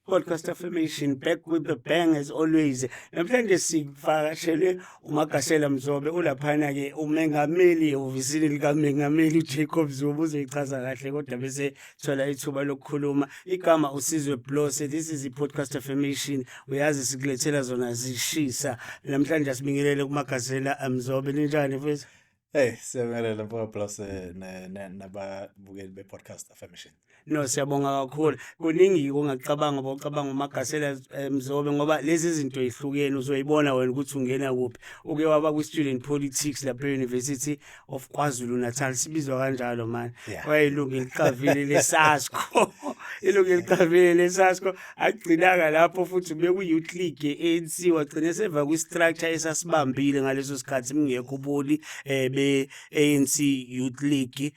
Podcast Affirmation, back with the bang as always. Namhlanje sivakashele uMagasela Mzobe ulaphana ke umengameli ofisini likaMengameli uJacob Zuma uzoyichaza kahle kodwa bese thola ithuba lokukhuluma. Igama uSizwe Blose. This is the Podcast Affirmation. Uyazi sikulethela zona zishisa. Namhlanje sibingelele kuMagasela Mzobe. Ninjani mfethu? Hey, siyabonga mfowethu Blose nababukeli be-podcast Affirmation. No, siyabonga kakhulu. Kuningi ungacabanga bocabanga uMagasela Mzobe ngoba lezi izinto ezihlukene uzoyibona wena ukuthi ungena kuphi. Uke waba ku-student politics lapha e-University of KwaZulu Natal sibizwa kanjalo man. Wayilungu elicavile leSASCO. Ilungu elicavile leSASCO agcinanga lapho futhi beku-youth league ye-ANC wagcina seva kwi-structure esasibambile ngaleso sikhathi mingekho uboli be-ANC Youth League.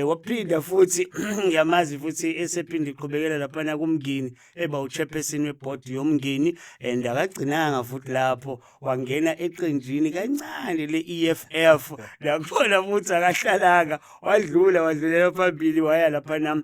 Waphinda futhi yamazi futhi esephinde iqhubekela laphana kumngini eba uchairperson weboard yomngini and akagcinanga futhi lapho wangena eqenjini kancane le-EFF lakhona futhi akahlalanga wadlulela phambili waya laphana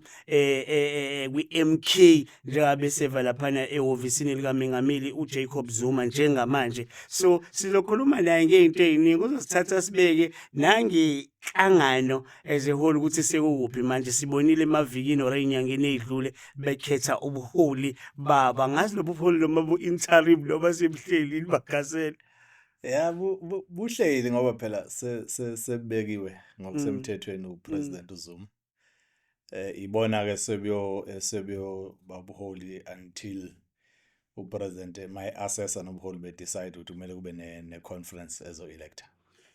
kwi-MK njengabe seva laphana ehhovisini likaMengameli uJacob Zuma njengamanje. So sizokhuluma naye ngeinto eziningi uzosithatha sibeke nangenhlangano as a whole ukuthi sekuphi manje sibonile emavikini or ezinyangeni ezidlule bekhetha ubuholi baba ngazi lobu buholi noma bu-interim noma sebuhleli Magasela. Yeah, buhleli ngoba phela sebekiwe ngokusemthethweni uPresident uZuma. Ibona ke sebiyo babuholi until uPresident my assessor nobuholi decide ukuthi kumele kube ne-conference ezo-electa.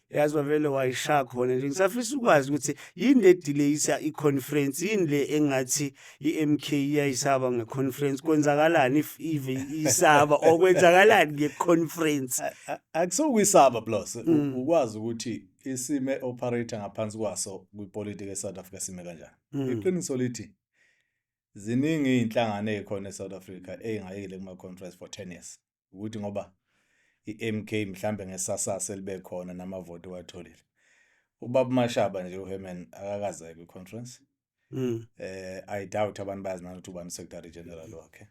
Yazi wavele wayishaya khona nje ngisafisa ukwazi ukuthi yini le delayisa i-conference yini le engathi i-MK iyayisaba nge-conference kwenzakalani if isaba okwenzakalani nge-conference. Akusokuyisaba Blose ukwazi ukuthi isime operator ngaphansi kwaso kwipolitiki eSouth Africa sime kanjani. Iqiniso lithi ziningi izinhlangano ezikhona eSouth Africa ezingayile kuma conference for 10 years ukuthi ngoba i-MK mhlambe ngesasasa libe khona namavoti watholile. Ubaba Mashaba nje uHerman akakaze kwi-conference. I doubt abantu bayazi ukuthi ubani secretary general wakhe.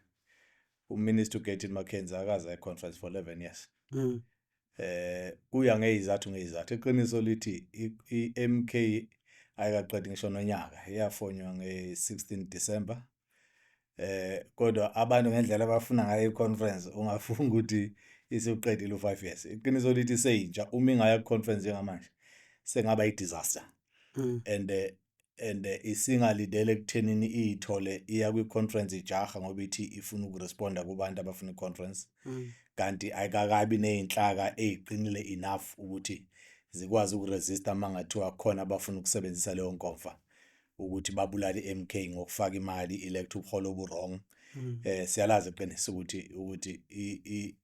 Uminister uGatin Mackenzie akakaze conference for 11 years. Kuya ngezizathu. Iqiniso lithi i-MK ayikaqedi ngisho nonyaka yafonywa nge-16 December. Kodwa abantu ngendlela abafuna ngayo i-conference ungafunga ukuthi isiqedile u5 years. Iqiniso lithi seyintsha uma ingaya ku-conference njengamanje sengaba i-disaster. And isingalidele ekuthenini ithole iya kwi-conference ijaha ngoba ithi ifuna ukuresponda kubantu abafuna i-conference. Kanti ayikakabi nezinhlaka eziqinile enough ukuthi zikwazi ukuresista mangathiwa khona abafuna ukusebenzisa leyo nkomfa ukuthi babulale i-MK ngokufaka imali elect ubuholo obu-wrong. Siyalazi iqiniso ukuthi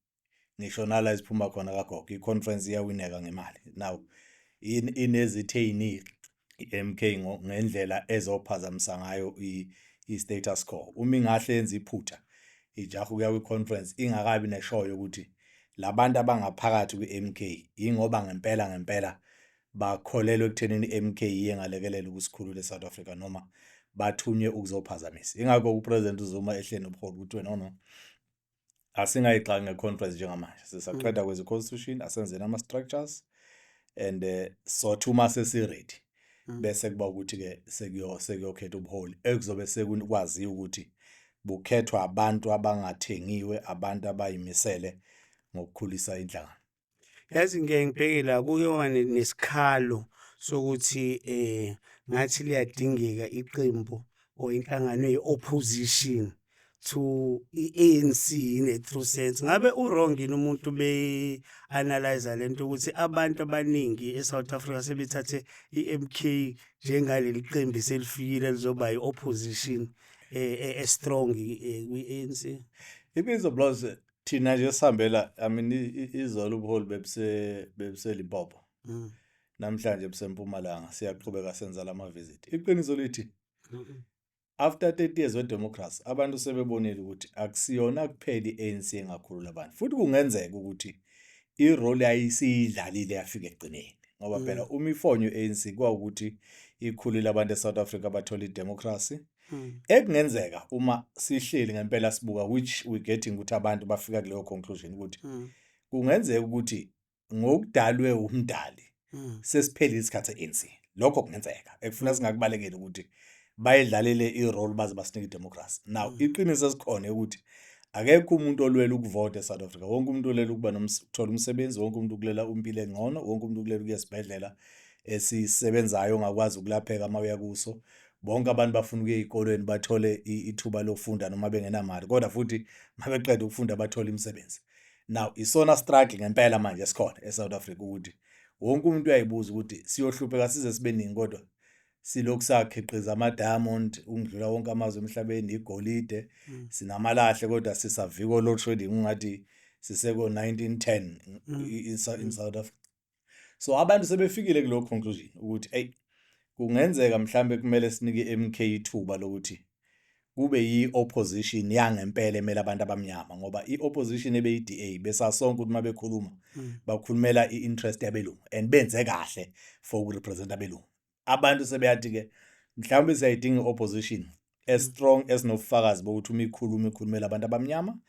ngisho nala isiphuma khona kagogo i-conference iyawineka ngemali. Now inezithe eziningi i-MK ngendlela ezophazamisa ngayo i-status quo. Uma ingahle yenza iphutha ijaha ukuya kwi-conference ingakabi neshoyo ukuthi labantu abangaphakathi kwi-MK ingoba ngempela bakholelwe ekuthenini i-MK iyengalekelela ukusikhulula eSouth Africa noma bathunywe ukuzophazamisa. Ingakho uPresident uZuma ehleli nobuholi ukuthi no asingayixaki nge-conference njengamanje sisaqeda kwezi constitution asenze nama-structures and sothuma sesi-ready bese kuba ukuthi-ke sekuyokhetha ubuholi ekuzobe sekwaziwa ukuthi bukhethwa abantu abangathengiwe abantu abayimisele ngokukhulisa inhlangano. Yazi ngeke ngibheke la kuke wane nesikhalo sokuthi ngathi liyadingeka iqembu or inhlangano ye-opposition to i-ANC in a true sense. Ngabe wrong yini umuntu be-analyze lento ukuthi abantu abaningi eSouth Africa sebethathe i-MK njengaleli qembu selifikile lizoba i-opposition strong kwi-ANC. Ibizo Blose thina nje sihambela izolo ubuholi bebse Limpopo. Namhlanje busempumalanga siyaqhubeka senza lama visit. Iqiniso lithi after 30 years of democracy abantu sebebonile ukuthi akusiyona kuphela i-ANC engakhulula abantu. Futhi kungenzeka ukuthi i-role ayisiyidlalile yafika egcineni. Ngoba phela uma ifonyo i-ANC kwa ukuthi ikhulile abantu eSouth Africa bathola idemocracy ekungenzeka uma sihleli ngempela sibuka which we getting ukuthi abantu bafika kuleyo conclusion ukuthi kungenzeka ukuthi ngokudalwe umdali sesiphelile isikhathi ANC. Lokho kungenzeka ekufuna singakubalekeli ukuthi bayidlalele i-role baze basinike idemocracy. Now iqiniso esikhona ukuthi akekho umuntu olwela ukuvota eSouth Africa. Wonke umuntu olwela ukuba ukuthola umsebenzi, wonke umuntu ukulela impilo engcono, wonke umuntu ukulela ukuya esibhedlela esisebenzayo ongakwazi ukulapheka uma uya kuso. Bonke abantu bafuna ukuya ezikolweni bathole ithuba lokufunda noma bengenamali, kodwa futhi mabeqeda ukufunda bathole imisebenzi. Now isona struggle ngempela manje esikhona eSouth Africa ukuthi wonke umuntu uyayibuza ukuthi siyohlupheka size sibe ningi, kodwa silokhu sakhiqiza ama-diamond ungidlula wonke amazwe emhlabeni, igolide, sinamalahle, kodwa sisaviko load shedding ungathi siseko 1910 in South Africa. So abantu sebefikile kulo conclusion ukuthi hey, kungenzeka mhlambe kumele sinike MK ithuba lokuthi kube yi-opposition yangempela emela abantu abamnyama, ngoba i-opposition ebeyi-DA besasonke ukuthi mabekhuluma bakhulumela i-interest yabelungu and benze kahle for ukurepresent abelungu. Abantu sebeyathi-ke mhlawumbe siyayidinga i-opposition as strong as nobufakazi bokuthi uma ikhulumela abantu abamnyama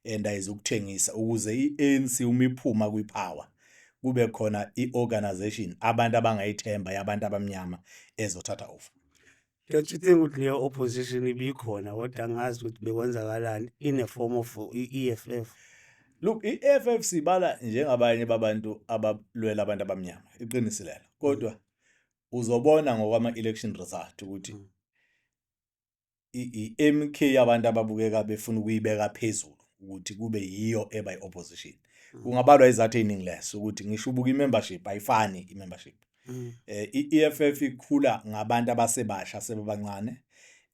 and ayizukuthengisa ukuze i-ANC uma iphuma kwipower kube khona i-organization abantu abangayithemba yabantu abamnyama ezothatha over. Don't you think ukuthi leyo opposition ibikhona kodwa angazi ukuthi bekwenzakalani in a form of EFF? Look, i-EFF sibala njengabanye babantu abalwela abantu abamnyama, iqiniso lelo. Kodwa uzobona ngokwama-election result ukuthi i-MK abantu ababukeka befuna ukuyibeka phezulu ukuthi kube yiyo eba i-opposition. Kungabalwa izathu eziningi leso ukuthi ngisho ubuka i-membership ayifani i-membership. I-EFF ikhula ngabantu abasebasha sebabancane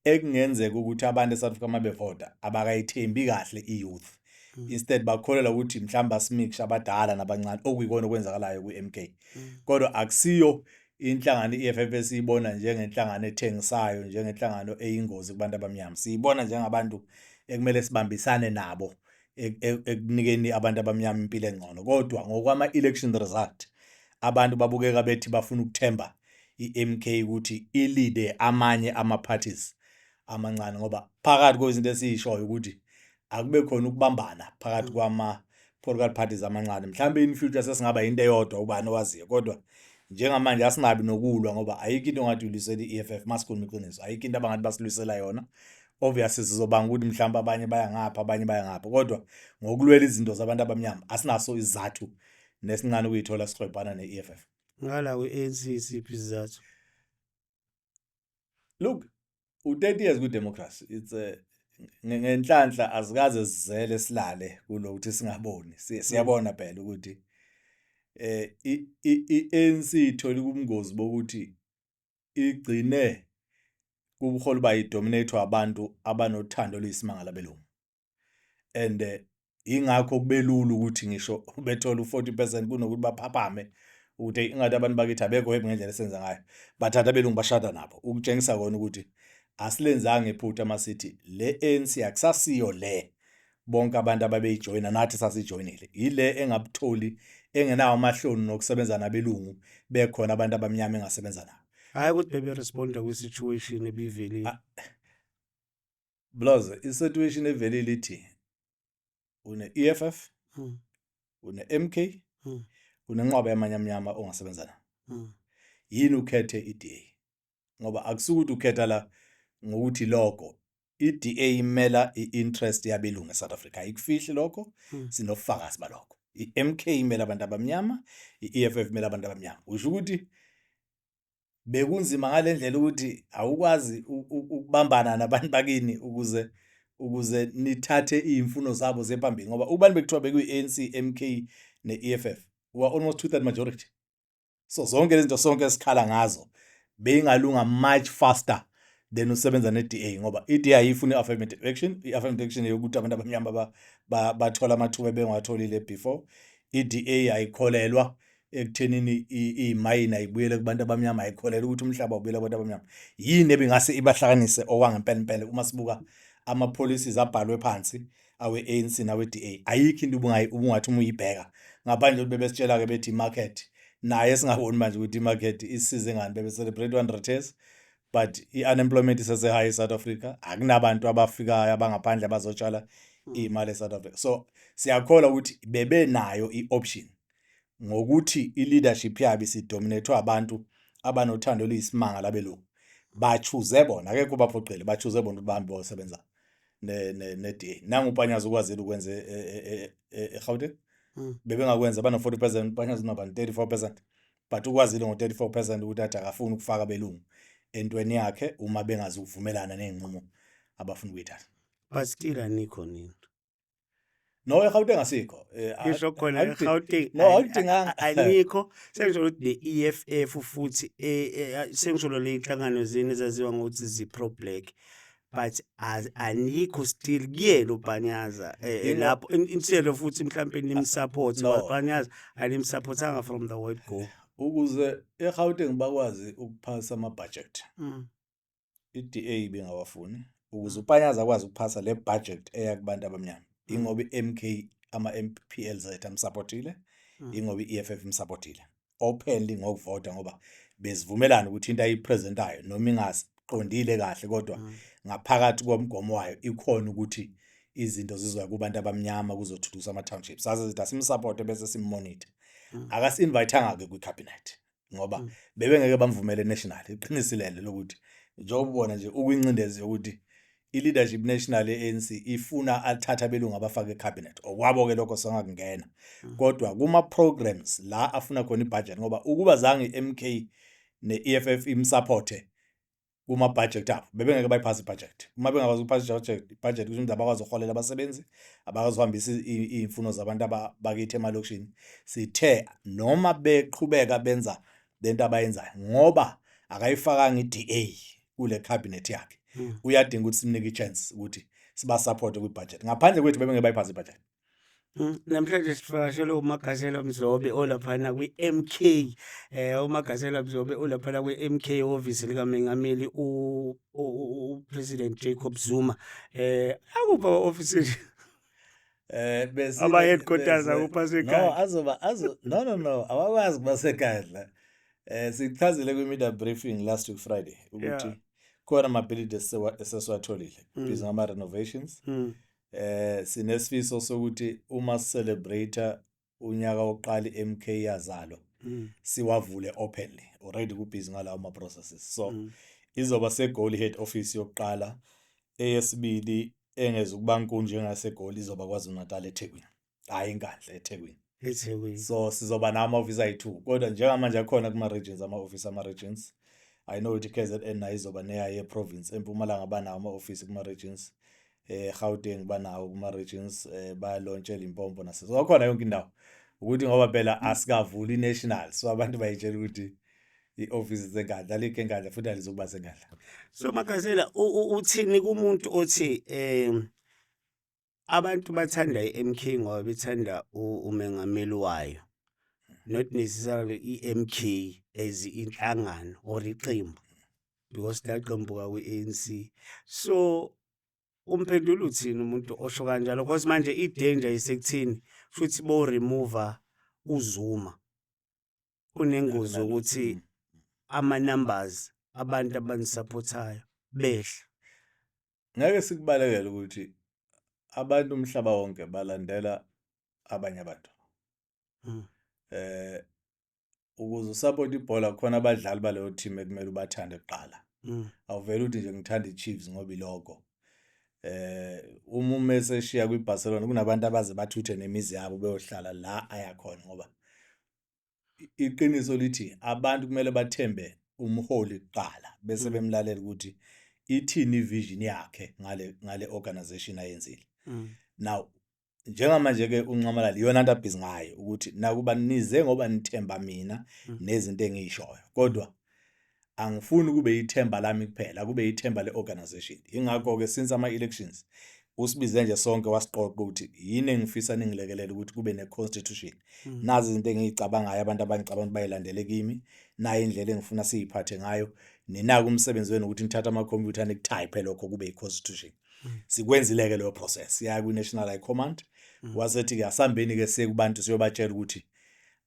ekungenzeka ukuthi abantu eSouth Africa mabevota abakayithembi kahle i-youth. Instead bakholela ukuthi mhlamba simixha abadala nabancane okuyikona okwenzakalayo ku-MK. Kodwa akusiyo inhlangano i-EFF esiyibona njengenhlangano ethengisayo, njengenhlangano eyingozi kubantu abamnyama. Siyibona njengabantu ekumele sibambisane nabo ekunikeni abantu abamnyama impilo engcono. Kodwa ngokwama-election result abantu babukeka bethi bafuna ukuthemba i-MK ukuthi ilide amanye ama-parties amancane, ngoba phakathi kwezinto esiyishoyo ukuthi akube khona ukubambana phakathi kwama-political parties amancane. Mhlawumbe in future sesingaba into eyodwa ubani owaziyo, kodwa njengamanje asingabi nokulwa ngoba ayikho into ongathi ulisela i-EFF masikhuluma iqiniso. Ayikho into abangathi basilisela yona. Obviously sizobanga ukuthi mhlawumbe abanye baya ngapha abanye baya ngapha, kodwa ngokulwela izinto zabantu abamnyama asinaso izathu nesincane ukuyithola sihlobana ne-EFF. Ngala kwe-ANC siphi isizathu? Look, u-30 years ku-democracy, it's ngenhlanhla azikaze sizele silale kulokuthi singaboni. Siyabona phela ukuthi i-ANC ithola ubungozi bokuthi igcine ubuholi bayidominator abantu abanothando lwesimanga labelungu. And ingakho kubelula ukuthi ngisho bethola u-40% kunokuthi baphaphame ukuthi ingathi abantu bakithi abekho happy ngendlela esenza ngayo, bathatha abelungu bashada nabo, ukutshengisa kona ukuthi asilenzanga iphutha masithi le ANC akusasiyo le bonke abantu ababeyijoyina nathi sasijoyinile, ile engabutholi engenawo amahloni nokusebenza nabelungu bekhona abantu abamnyama engasebenza nabo. Hayi ukuthi bebe responda kwi-situation ebivelile. Blose, i-situation evelile ithi une-EFF, une-MK, unenqwaba yamanyamnyama ongasebenza nayo. Yini ukhethe i-DA? Ngoba akusukuthi ukhetha la ngokuthi lokho i-DA imela i-interest yabelungu eSouth Africa. Ayikufihli lokho, sinofakazi balokho. I-MK imela abantu abamnyama, i-EFF imela abantu abamnyama. Usho ukuthi bekunzima ngalendlela ukuthi awukwazi ukubambana nabantu bakini ukuze nithathe izimfuno zabo zephambili, ngoba ubani bekuthiwa bekuyi-ANC, MK ne-EFF wa almost 2/3 majority. So zonke lezinto sonke esikhala ngazo beyingalunga much faster than usebenza ne-DA, ngoba i-DA ayifuni i-affirmative action. I-affirmative action yokuthi abantu abamnyama bathola amathuba bengatholile before. I-DA ayikholelwa ekuthenini imayini ayibuyele kubantu abamnyama, ayikholelwa ukuthi umhlaba ubuyele kubantu abamnyama. Yini ebingase ibahlanganise okwangempela uma sibuka ama-policies abhalwe phansi awe-ANC nawe-DA? Ayikho into ubungathi uma uyibheka ngaphandle ukuthi bebesitshela-ke bethi i-market naye singaboni manje ukuthi i-market isize ngani. Bebe celebrate 100 years but i-unemployment isese-high eSouth Africa, akunabantu abafikayo abangaphandle abazotshala imali eSouth Africa. So siyakholwa ukuthi bebenayo i-option ngokuthi i-leadership yabo isidominate abantu abanothando oluyisimanga labelungu. Bachuze bona, akekho baphoqile, bachuze bona ukuthi bahambe bayosebenza ne-DA. Nangu uPanyaza ukwazile ukwenza eGauteng. Bebengakwenza bano-40%, uPanyaza unaba 34%. But ukwazile ngo-34% ukuthi athi akafuni ukufaka belungu entweni yakhe uma bengazi ukuvumelana nenqumo abafuna ukuyithatha. But still anikho nini. No, eGauteng asikho. Ngisho khona eGauteng. No, akudinganga. Anikho. Sengisho ukuthi the-EFF futhi sengisho le inhlangano zini ezaziwa ngokuthi zi-pro-black. But anikho still kuyena uPanyaza lapho instead futhi mhlambe nimsupport uPanyaza animsupportanga from the word go. Ukuze eGauteng bakwazi ukuphasa ama-budget. I-DA bengawafuni ukuze uPanyaza akwazi ukuphasa le budget eya kubantu abamnyama. Ingoba i-MK ama-MPLZ amsupportile, ingoba i-EFF imsupportile. Openly ngokuvota ngoba bezivumelana ukuthi into ayipresentayo noma ingasiqondile kahle kodwa ngaphakathi komgomo wayo ikhona ukuthi izinto zizoya kubantu abamnyama kuzothuthukisa ama-townships. Saze sithi asimsupport bese simmonitor. Akasi-invitanga ke kwi-cabinet ngoba bebengeke bamvumele national. Iqinisile lokuthi njengoba ubona nje ukuyincindezi yokuthi i-leadership national ye-ANC ifuna athatha belungu abafake ecabinet. Okwabo ke lokho songakungena. Kodwa kuma programs la afuna khona ibudget ngoba ukuba zange i-MK ne-EFF imsupporte kuma budget abo bebengeke bayiphasa ibudget. Uma bengakwazi ukuphasa budget ukuthi umuntu abakwazi ukuholela abasebenzi, abakwazi ukuhambisa imfuno zabantu abakithi emalokishini. Sithe noma beqhubeka benza lento abayenzayo ngoba akayifakanga i-DA kule cabinet yakhe. Uyadinga ukuthi simnike i-chance ukuthi siba support kwi-budget. Ngaphandle kwethu bebengeke bayiphasa ibudget. Namhlanje sifakashele uMagasela Mzobe olaphana kwi-MK uMagasela Mzobe olaphana kwi-MK office likaMengameli uPresident Jacob Zuma akupha office aba headquarters akupha ekhaya. No awakwazi kubasekhaya. Sichazile kwi-media briefing last week Friday ukuthi khona ama-ability esesiwatholile busy ngama renovations. Sinesifiso sokuthi uma celebrate unyaka oqala i-MK yazalo siwavule openly already kubhizi ngalawo ama processes. So izoba seGoli head office yokuqala, eyesibili engeze ukuba nkulu njengaseGoli izoba KwaZulu Natal eThekwini, hayi eNkandla eThekwini. So sizoba nama office ayi2 kodwa njengamanje akhona kuma regions ama office ama regions. I know ukuthi KZN nayo izoba neyaye province eMpumalanga banawo ama office kuma regions. Gauteng banawo kuma regions bayalontshe Limpopo nase. So akhona yonke indawo. Ukuthi ngoba phela asikavuli national so abantu bayitshela ukuthi i-office eNkandla likhe eNkandla futhi alizokuba seNkandla. So Magasela uthini kumuntu othi abantu bathanda i-MK ngoba bethanda umengameli wayo, not necessarily i-MK as inhlangano or iqembu because laqembuka kwi-ANC. So umphendula uthini umuntu osho kanjalo because manje i-danger isekuthini futhi bo remove uZuma kunengozi ukuthi ama numbers abantu abanisupportayo behla. Ngeke sikubalekele ukuthi abantu umhlaba wonke balandela abanye abantu. Ukuze usupport ibhola khona abadlali baleyo team ekumele ubathande kuqala. Awuvela uthi nje ngithanda iChiefs ngoba iloko. Uma uMessi eshiya kwiBarcelona kunabantu abaze bathuthe nemizi yabo beyohlala la ayakhona ngoba iqiniso lithi abantu kumele bathembe umholi kuqala bese bemlalela ukuthi ithini vision yakhe ngale organization ayenzile. Now njengamanje ke uNcamalali iyona into abhizi ngayo ukuthi nakuba nize ngoba nithemba mina nezinto engiyishoyo kodwa angifuni kube ithemba lami kuphela kube ithemba le-organization. Ingakho ke since ama-elections usibize nje sonke wasiqoqa ukuthi yini engifisa ningilekelele ukuthi kube ne-constitution. Nazi izinto engiyicabangayo abantu abangicabanga bayilandele kimi nayo indlela engifuna siyiphathe ngayo ninaka umsebenzi wenu ukuthi nithatha ama-computer nikutype lokho kube i-constitution. Sikwenzile ke leyo process ya kwi-National High Command wasethi ke asambeni ke sekubantu siyobatshela ukuthi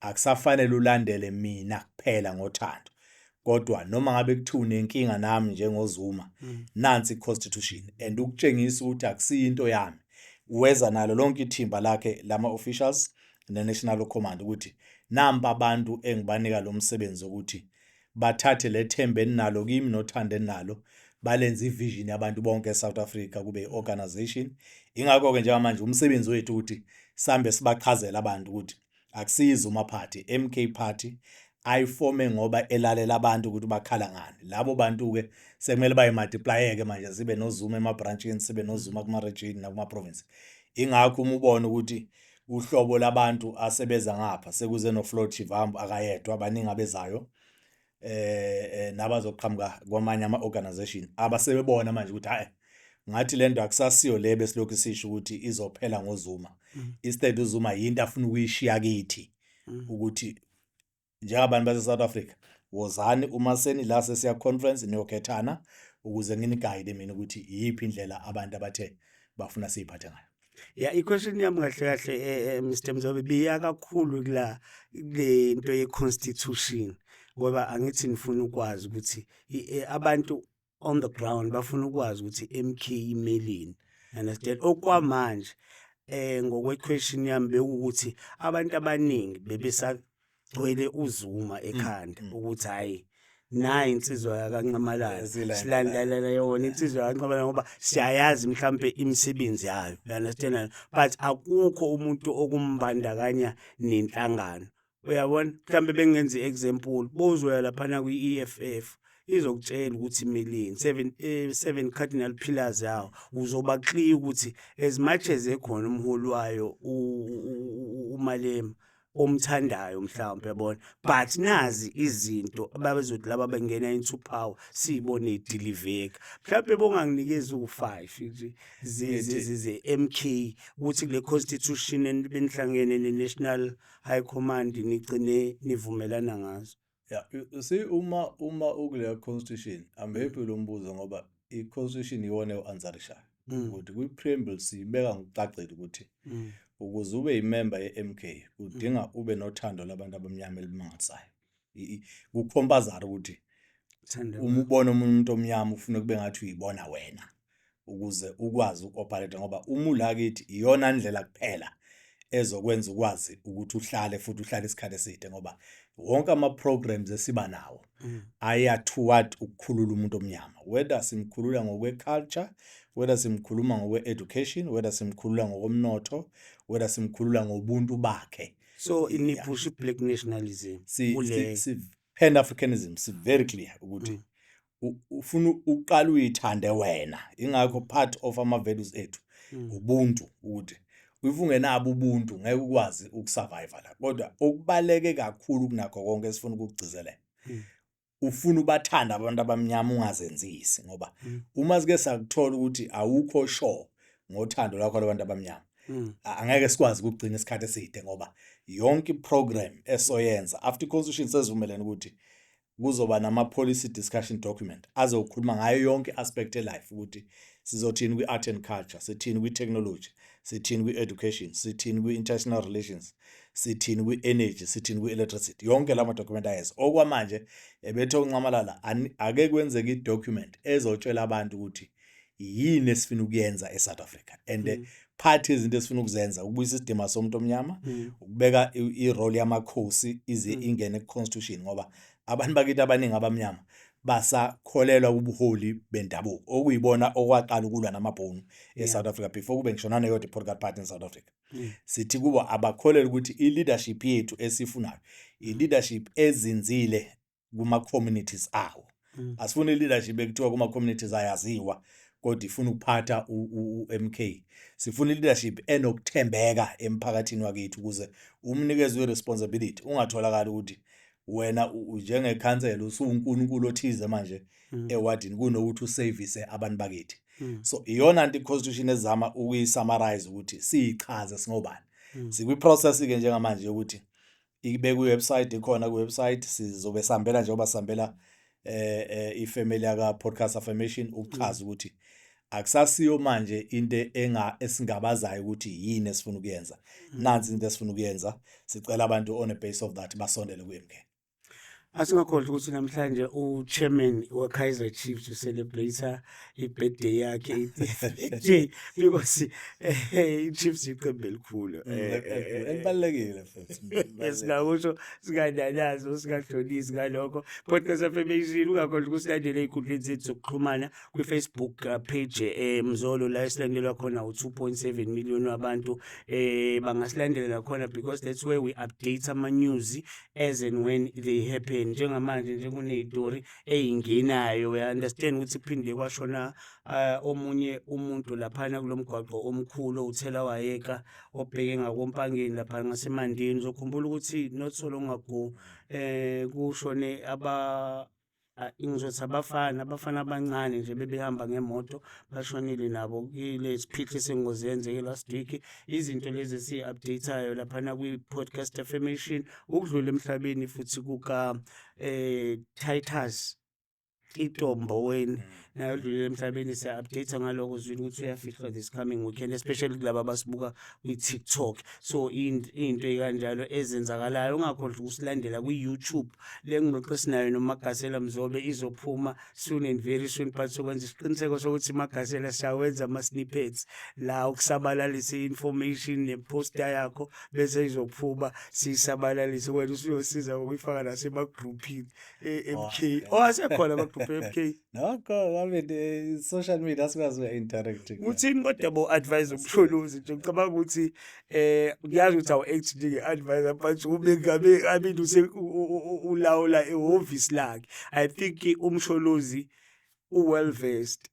akusafanele ulandele mina kuphela ngothando kodwa noma ngabe kuthiwa unenkinga nami njengoZuma nansi iconstitution and ukutshengisa ukuthi akusiyinto yami weza nalo lonke ithimba lakhe lama officials ne-national command ukuthi namba abantu engibanika lo msebenzi ukuthi bathathe lethembe enalo kimi nothando enalo balenze ivision yabantu bonke eSouth Africa kube iorganization. Ingakho ke njengamanje umsebenzi wethu ukuthi sambe sibachazela abantu ukuthi akusiyiZuma Party, MK Party ayifome ngoba elalela abantu ukuthi bakhala ngani. Labo bantu ke sekumele bayimultiply ke manje sibe noZuma emabranchini, sibe noZuma kuma region nakuma province. Ingakho ubone ukuthi uhlobo labantu asebeza ngapha sekuze no Floyd Shivambu akayedwa abaningi abezayo nabazoqhamuka kwamanye ama organization abasebebona manje ukuthi hayi ngathi lento akusasiyo le besilokhu sisho ukuthi izophela ngoZuma. Instead uZuma yinto afuna ukuyishiya kithi ukuthi njengabantu base South Africa wozani uma seni la sesiya conference niyokhethana ukuze nginiguide mina ukuthi yipi indlela abantu abathe bafuna siyiphathe ngayo. Yeah, i-question yami kahle kahle Mr Mzobe biya kakhulu kula le into ye-constitution ngoba angithi nifuna ukwazi ukuthi abantu on the ground bafuna ukwazi ukuthi MK imelini. Understand? Okwamanje ngokwe-question yami bekuthi abantu abaningi bebesagcwele uZuma ekhanda ukuthi hayi nayi insizwa yakanqamalala silandelela yona insizwa yakanqamalala ngoba siyayazi mhlambe imisebenzi yayo. You understand? But akukho umuntu okumbandakanya nenhlangano. Uyabona mhlambe bengenza example bozoya lapha kwi-EFF izokutshela ukuthi imelini 7 cardinal pillars yawo uzoba clear ukuthi as much as ekhona umholi wayo uMalema omthandayo mhlawumbe yabona but nazi izinto ababezothi laba bengena into power sibone idiliveka mhlawumbe bonganginikeza u5 nje ze MK ukuthi le constitution benihlangene ne-national high command nigcine nivumelana ngazo. Yeah, you see uma ukule constitution amephi lo mbuzo ngoba i-constitution iwona eanswerishayo ukuthi kwi-preamble sibeka ngokucacile ukuthi ukuze ube yimember ye-MK udinga ube nothando labantu abamnyama elimangalisayo. Kucompulsory ukuthi uma ubona umuntu omnyama ufuna kube ngathi uyibona wena ukuze ukwazi ukoperate ngoba uma ula kithi iyona ndlela kuphela ezokwenza ukwazi ukuthi uhlale futhi uhlale isikhathi eside ngoba wonke ama programs esiba nawo aya toward ukukhulula umuntu omnyama, whether simkhulula ngokwe culture, whether simkhuluma ngokwe education, whether simkhulula ngokomnotho, whether simkhulula ngobuntu bakhe. So ini push black nationalism si pan Africanism si very clear ukuthi ufuna uqala uyithande wena. Ingakho part of ama values ethu ubuntu ukuthi ufungenabo ubuntu ngeke ukwazi ukusurvive la. Kodwa okubaleke kakhulu kunakho konke esifuna ukugcizelela ufuna ubathanda abantu abamnyama ungazenzisi ngoba uma sike sakuthola ukuthi awukho sure ngothando lakho labantu abamnyama angeke sikwazi ukugcina isikhathi eside ngoba yonke iprogram esoyenza after constitution sezivumelene ukuthi kuzoba nama policy discussion document azokhuluma ngayo yonke aspect elife ukuthi sizothini kwi-art and culture, sithini kwi-technology, sithini kwi-education, sithini kwi-international relations, sithini kwi-energy, sithini kwi-electricity. Yonke lama document ayeza okwamanje ebethe unqamalala ake kwenzeke i-document ezotshela abantu ukuthi yini esifuna ukuyenza eSouth Africa and part izinto esifuna ukuzenza ukubuyisa isidima somuntu omnyama, ukubeka i-role yamakhosi ize ingene ku-constitution ngoba abantu bakithi abaningi abamnyama basakholelwa ubuholi bendabuko okuyibona okwaqala ukulwa namabhunu eSouth Africa before kube ngishona neyodwa political party in South Africa. Sithi kuba abakholelwa ukuthi i-leadership yethu esifunayo i-leadership ezinzile kuma communities awo. Asifuna i-leadership ekuthiwa kuma communities ayaziwa kodwa ifuna ukuphatha uMK. Sifuna i-leadership enokuthembeka emphakathini wakithi ukuze umnikeze we-responsibility ungatholakala ukuthi wena njengekhansela usunkulunkulu othize manje ewadini kunokuthi uservice abantu bakithi. So iyona anti constitution ezama ukuyisummarize ukuthi siyichaze singobani. Sikwi process ke njengamanje ukuthi ibe ku website ikhona ku website sizobe sambela njengoba sambela ifamily yaka podcast Affirmation ukuchaza ukuthi akusasiyo manje into esingabazayo ukuthi yini esifuna ukuyenza. Nansi into esifuna ukuyenza sicela abantu on a base of that basondele kuMK. Asingakhohlwa ukuthi namhlanje u-chairman we-Kaizer Chiefs ucelebrate i-birthday yakhe i-30th because i-Chiefs iqembu elikhulu elibalulekile futhi esingakusho singananazo singadlulisi ngalokho. Podcast Affirmation ungakhohlwa ukusilandela ey'nkundleni zethu zokuxhumana kwi-Facebook page Mzolo la esilandelwa khona u-2.7 million wabantu bangasilandela nakhona because that's where we update ama-news as and when they happen. Njengamanje njenguney'tori ey'ngenayo uya-understand ukuthi kuphinde kwashona omunye umuntu laphana kulo mgwaqo omkhulu uthela wayeka obheke ngakompangeni lapha ngasemandeni. Uzokhumbula ukuthi not so long ago kushone ngizothi abafana abancane nje bebehamba ngemoto bashonile nabo kile siphithwe sengozi yenzeke last week. Izinto lezi siyi-update-ayo laphana kwi-podcast Affirmation. Ukudlula emhlabeni futhi Titus Itombo wena naye udlulile emhlabeni siya-update ngaloko uzwile ukuthi uyafihlwa this coming weekend, especially kulaba abasibuka kwi-TikTok. So into ey'kanjalo ezenzakalayo ungakhohlwa ukusilandela kwi-YouTube le ngxoxo esinayo noMagasela Mzobe izophuma soon and very soon, but sokwenza isiqiniseko sokuthi Magasela siyawenza ama-snippets la ukusabalalisa i-information ne-poster yakho bese izophuma siyisabalalise. Wena usuyosiza ngokuyifaka nasemagruphini MK asekhona amagroup MK nokho social media asikwazi uya-interacting. Uthini kodwa bo-advise umsholozi nje ngicabanga ukuthi ngiyazi ukuthi awu-act njenge-advisor but ube ulawula ihhovisi lakhe. I think umsholozi u-well versed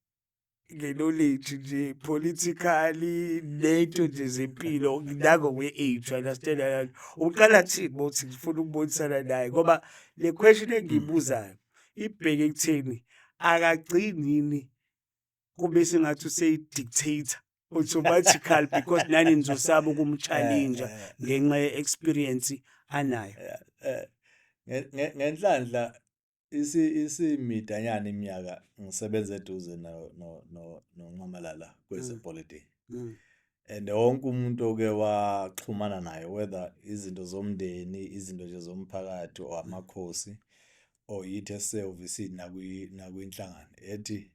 nge-knowledge nje politically neto nje zempilo nangokwe-age, understand. Uqala kuthini bothi ngifuna ukubonisana naye ngoba le question engiyibuzayo ibheke ekutheni akagcini yini kube sengathi useyi-dictator automatically because nani nizosaba ukumchallenge ngenxa ye-experience anayo. Ngenhlanhla isimidanyana iminyaka ngisebenza eduze noNcamalala kwezepolitiki and wonke umuntu oke waxhumana naye, whether izinto zomndeni, izinto nje zomphakathi or amakhosi or yithi esehhovisini nakwinhlangano ethi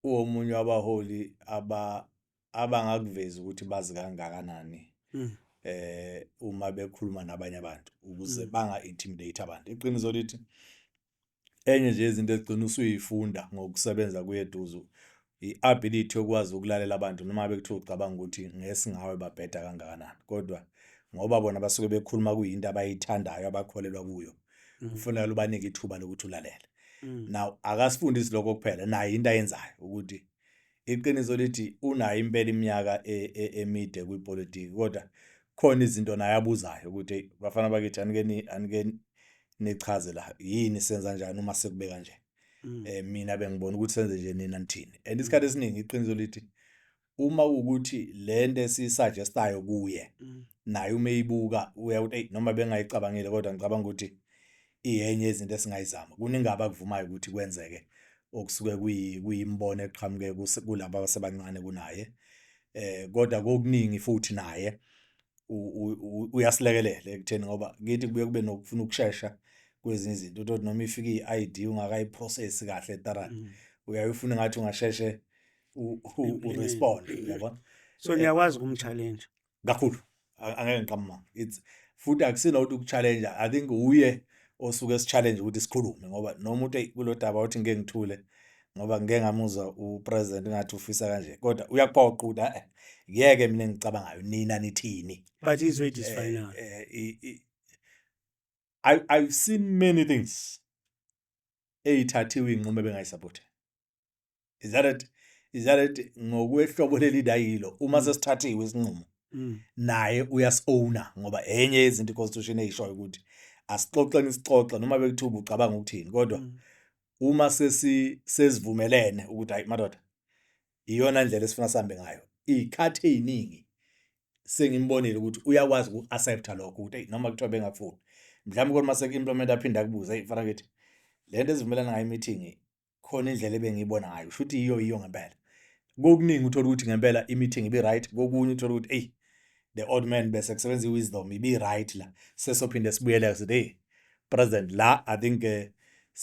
uwomunye wabaholi abangakuveza ukuthi bazi kangakanani uma bekhuluma nabanye abantu ukuze banga-intimidate abantu. Iqiniso lithi enye nje izinto egcina usuyifunda ngokusebenza kweduzu i-ability yokwazi ukulalela abantu noma bekuthiwa ucabanga ukuthi ngesingawe babheda kangakanani, kodwa ngoba bona basuke bekhuluma kuyinto abayithandayo abakholelwa kuyo kufanele ubanike ithuba lokuthi ulalele. Now akasifundisi lokho kuphela, nayo into ayenzayo ukuthi iqiniso lithi unayo impela iminyaka emide kwipolitiki, kodwa khona izinto naye abuzayo ukuthi bafana bakithi anike nichaze la yini senza njani uma sekubeka nje. Mina bengibona ukuthi senze nje nina nithini. And isikhathi esiningi iqiniso lithi uma ukuthi lento esisuggestayo kuye naye uma eyibuka uyakuthi hey noma bengayicabangile kodwa ngicabanga ukuthi iyenye izinto esingayizama. Kuningi abakuvumayo ukuthi kwenzeke okusuke kuyimbono eqhamuke kulabo abasebancane kunaye. Kodwa kokuningi futhi naye uyasilekelela ekutheni ngoba ngithi kubuye kube nokufuna ukushesha kwezinye izinto. Uthi noma ifika i-ID ungakayiprocess kahle etarani uyayifuna ngathi ungasheshe urespond, uyabona. So niyakwazi ukumchallenge kakhulu, angeke ngiqamanga. It's futhi akusina ukuthi ukuchallenge, I think uye osuke esichallenge ukuthi sikhulume ngoba noma uthi kulo daba uthi ngeke ngithule ngoba ngeke ngamuzwa upresident ngathi ufisa kanje, kodwa uyakuphoqa ngeke mina ngicabangayo nina nithini. but he's ready to find out. I've seen many things eyithathiwe inqumo bengayisupport. Is that it ngokwehlobo lelidayilo uma sesithathiwe isinqumo naye uyasowna ngoba enye izinto iconstitution eyishoyo ukuthi asixoxeni isixoxa noma bekuthuba ucabanga ukuthini, kodwa uma sesivumelene ukuthi hayi madoda iyona ndlela esifuna sihambe ngayo, ikhathi eziningi sengimbonile ukuthi uyakwazi uku-accepta lokho ukuthi hey noma kuthiwa bengafuni mhlawumbe kodwa mase implement aphinda kubuza hey mfana kithi lento esivumelana ngayo meeting khona indlela ebengiyibona ngayo futhi iyo ngempela. Kokuningi uthola ukuthi ngempela i-meeting ibe right, kokunye uthola ukuthi hey the old man bese kusebenza i-wisdom ibe right la sesophinde sibuyele sithi hey present la. I think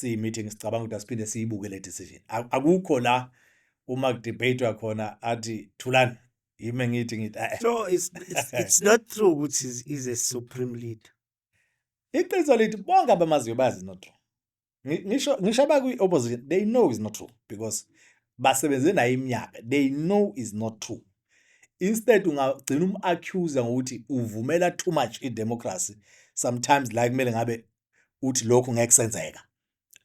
meeting sicabanga ukuthi asiphinde siyibuke le decision. Akukho la uma debate wakhona athi thulani yimi ngithi So it's not true which is a supreme leader. iqiniso lithi bonke abamaziyo bazi not true. Ngisho abakwi opposition they know it's not true because basebenze nayo iminyaka, they know it's not true. Instead ungagcina accuse ngokuthi uvumela too much democracy. Sometimes la kumele ngabe uthi lokho ngeke senzeka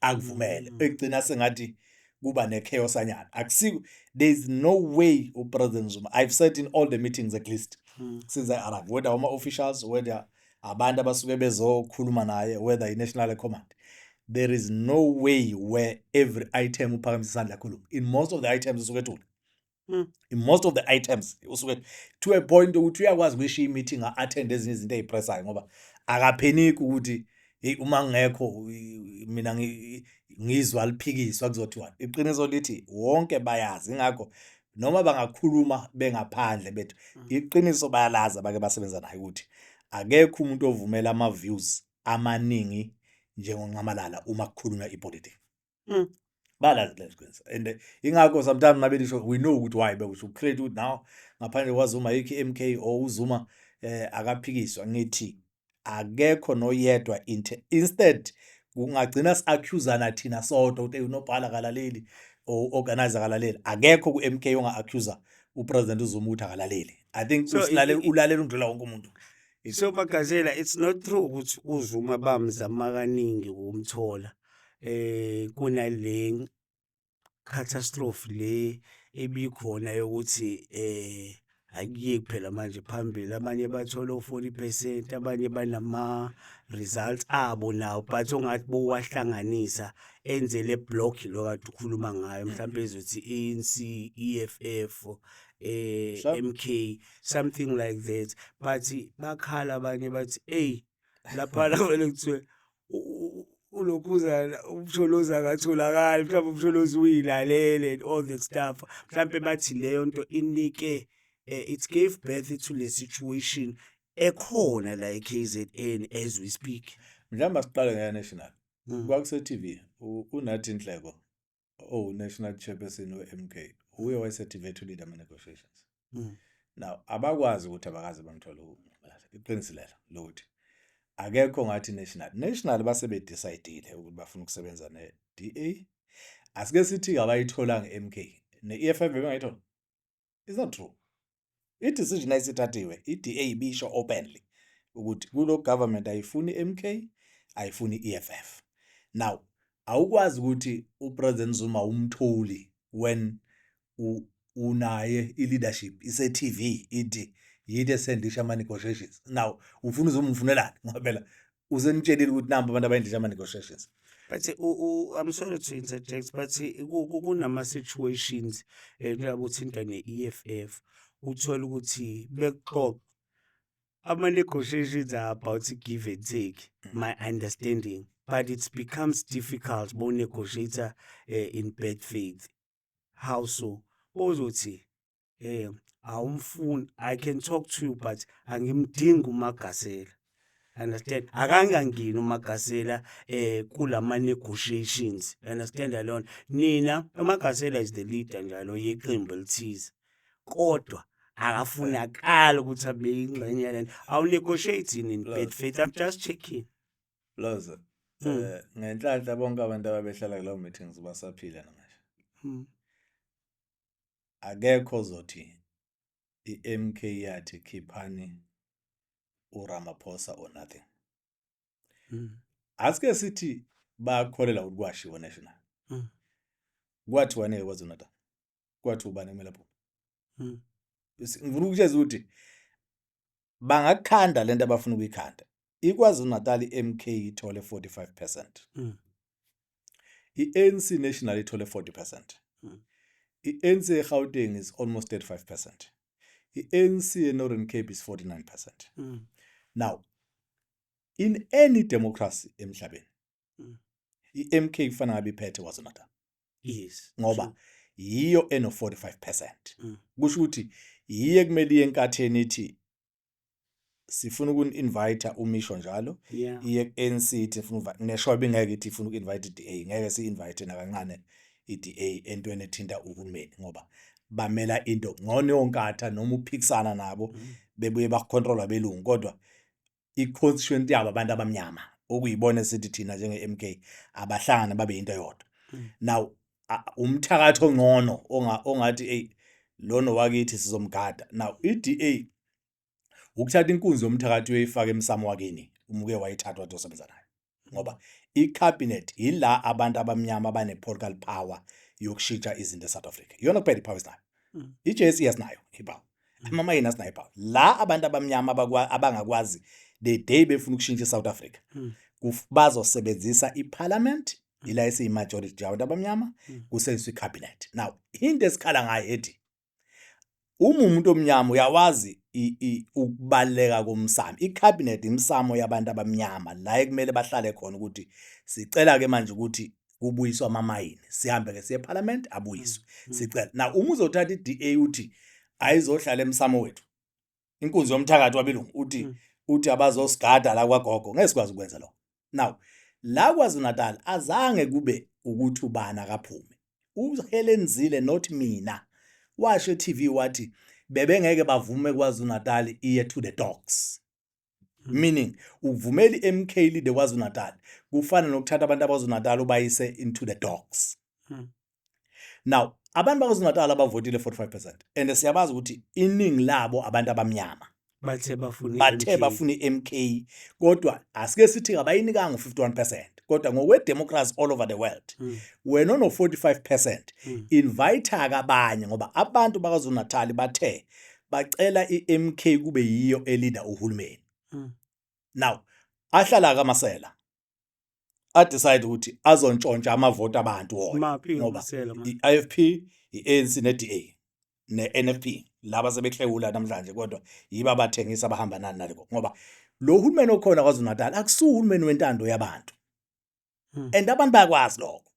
akuvumele egcina sengathi kuba ne chaos anyana. Akusiko, there's no way uPresident Zuma, I've said in all the meetings at least since I arrived, whether ama officials, whether abantu abasuke bezokhuluma naye, whether i-national command, there is no way where every item uphakamisa isandla khuluma. In most of the items usuke thula. In most of the items usuke to a point ukuthi uyakwazi ukuyishiya i-meeting attend ezinye izinto ezipressayo ngoba akapheniki ukuthi uma ngekho mina ngizwa liphikiswa kuzothiwa. Iqiniso lithi wonke bayazi, ingakho noma bangakhuluma bengaphandle bethu iqiniso bayalazi abake basebenza naye ukuthi akekho umuntu ovumela ama views amaningi njengonqamalala uma kukhulunywa ipolitics. Balazi le iqiniso. And ingakho sometimes mabelisho we know ukuthi why bekusho create ukuthi now ngaphandle kwaZuma yiki MK or uZuma akaphikiswa. Ngithi akekho noyedwa instead ungagcina si-accusana thina sodwa ukuthi unobhala kalaleli or organizer kalaleli. Akekho ku MK onga-accuser uPresident uZuma ukuthi akalaleli. I think ulalela undlula wonke umuntu. So Magasela, it's not true ukuthi uZuma bamzama kaningi ukumthola kunale catastrophe le ebikhona yokuthi akuye kuphela manje phambili abanye bathola 40%, abanye banama results abo nawo but ongathi bowahlanganisa enze le block lo kade ukhuluma ngayo mhlawumbe ezothi ANC, EFF, MK, something like that. But bakhala abanye bathi hey lapha vele kuthiwe ulokhuzana umsholoza akatholakali, mhlawumbe umsholozi uyilalele and all that stuff. Mhlawumbe bathi leyo nto inike it gave birth to the situation ekhona la KZN as we speak. Mhlawumbe siqale ngaya national. Kwakuse TV unathi Nhleko national chairperson we-MK uye wayese-activate to lead ama negotiations. Now abakwazi ukuthi abakaze bamthola iqiniso lela lokuthi akekho ngathi national basebe decidile ukuthi bafuna ukusebenza ne-DA. Asike sithi abayitholanga MK ne-EFF bengayithola. It's not true. I-decision ayisithathiwe i-DA ibisho openly ukuthi kulo government ayifuni MK, ayifuni EFF. Now awukwazi ukuthi uPresident Zuma umtholi when unaye i-leadership ise-TV ithi yide esendisha ama negotiations. Now ufuna Zuma umfunelani ngoba phela usenitshelile ukuthi namba abantu abayindisha ama negotiations. But I'm sorry to interject, but kunama situations njengoba uthinta ne-EFF uthola ukuthi bexoxa ama negotiations are about to give and take, my understanding, but it becomes difficult bo negotiator in bad faith. How so? Ozothi awumfuni, I can talk to you but angimdingi uMagasela. Understand? Akangangeni uMagasela kulama negotiations. Understand alone. Nina uMagasela is the leader njalo yeqembu elithize. Kodwa akafunakala ukuthi abe ingxenye yalento. Awu negotiating in bad faith. I'm just checking. Blose. Ngenhlanhla bonke abantu ababehlala kuleyo meetings basaphila namanje. Akekho zothi i-MK yathi khiphani uRamaphosa or nothing. Asike sithi bakholela ukuthi kwashiwo national. Kwathi wane kwaZulu-Natal. Kwathi ubani kumele lapho. Ngifuna ukutshela ukuthi bangakhanda lento abafuna ukuyikhanda. IKwaZulu-Natal i-MK ithole 45%. I-ANC national ithole 40%. I-ANC eGauteng is almost 35%. I-ANC eNorthern Cape is 49%. Now, in any democracy emhlabeni, i-MK kufana ngabe iphethe KwaZulu-Natal. Yes. Ngoba yiyo eno 45%. Kusho ukuthi yiye kumele enkatheni ithi sifuna ukuni-invite umisho njalo Yeah. iye ANC ithi ifuna neshobe ngeke ithi ifuna uku-invite i-DA ngeke si-invite nakancane i-DA entweni ethinta uhulumeni ngoba bamela into ngcono yonkatha noma uphikisana nabo bebuye bakontrola belungu kodwa i-constituent yabo abantu abamnyama okuyibona esithi thina njenge-MK abahlangana babe into eyodwa. Now umthakatho ongcono ongathi hey lona wakithi sizomgada. Now i-DA ukuthatha inkunzi yomthakathi uyifaka emsamo wakini umuke wayithatha wathi osebenza nayo ngoba i-cabinet ila abantu abamnyama abane-political power yokushintsha izinto eSouth Africa. Iyona kuphela ipower esinayo. I-JSE yasinayo ipower. Amamayini asinayo ipower. La abantu abamnyama abangakwazi the day befuna ukushintsha eSouth Africa bazosebenzisa iparliament ila esiyi-majority abantu abamnyama kusebenziswa i-cabinet. Now into esikhala ngayo ethi umuntu omnyama uyawazi ukubaleka komsamo. I-cabinet imsamo yabantu abamnyama la ekumele bahlale khona ukuthi sicela ke manje ukuthi kubuyiswa amamayini sihambe ke siye eparliament abuyiswe sicela. Now uma uzothatha i-DA uthi ayizohlala emsamo wethu inkunzi yomthakathi wabelungu uthi abazosigada la kwagogo ngeke sikwazi ukwenza lokho. Now la KwaZulu-Natal azange kube ukuthi ubani akaphume. uHelen Zille not mina washo TV wathi bebengeke bavume KwaZulu-Natal iye to the dogs. Meaning uvumeli MK leader KwaZulu-Natal kufana nokuthatha abantu abaZulu-Natal ubayise into the dogs. Now abantu baKwaZulu-Natal abavotile 45% and siyabazi ukuthi iningi labo abantu abamnyama bathe bafuna MK kodwa asike sithi abayinikanga 51% kodwa ngokwe-democracy all over the world wena ono 45% invite abanye ngoba abantu baKwaZulu-Natal bathe bacela iMK kube yiyo eleader uhulumeni. Now ahlala kaMasela decide ukuthi azontshontsha amavoti abantu wona ngoba i-IFP, i-ANC ne-DA ne-NFP laba sebehlewula namhlanje kodwa yiba abathengisa abahamba nani naleko ngoba lo hulumeni okhona KwaZulu-Natal akusuhulumeni wentando yabantu and abantu bayakwazi lokho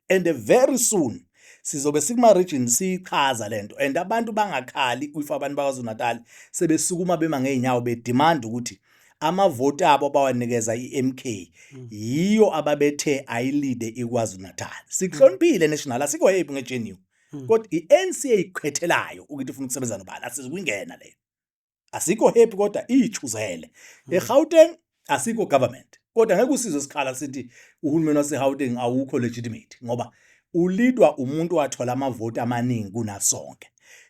and very soon sizobe sikuma region sichaza lento and abantu bangakhali if abantu baKwaZulu-Natal sebesukuma bema ngeenyawo bedemand ukuthi amavoti abo bawanikeza iMK yiyo ababethe ayilide iKwaZulu-Natal. Sihloniphile national asikho happy ngeGNU kodwa iNC eyikhethelayo ukuthi ufuna ukusebenza nobani asizwingena le. Asikho happy kodwa ichuzele. eGauteng asikho government kodwa ngeke usizwe isikhala sithi uhulumeni waseGauteng awukho legitimate ngoba ulidwa umuntu wathola amavoti amaningi kunasonke.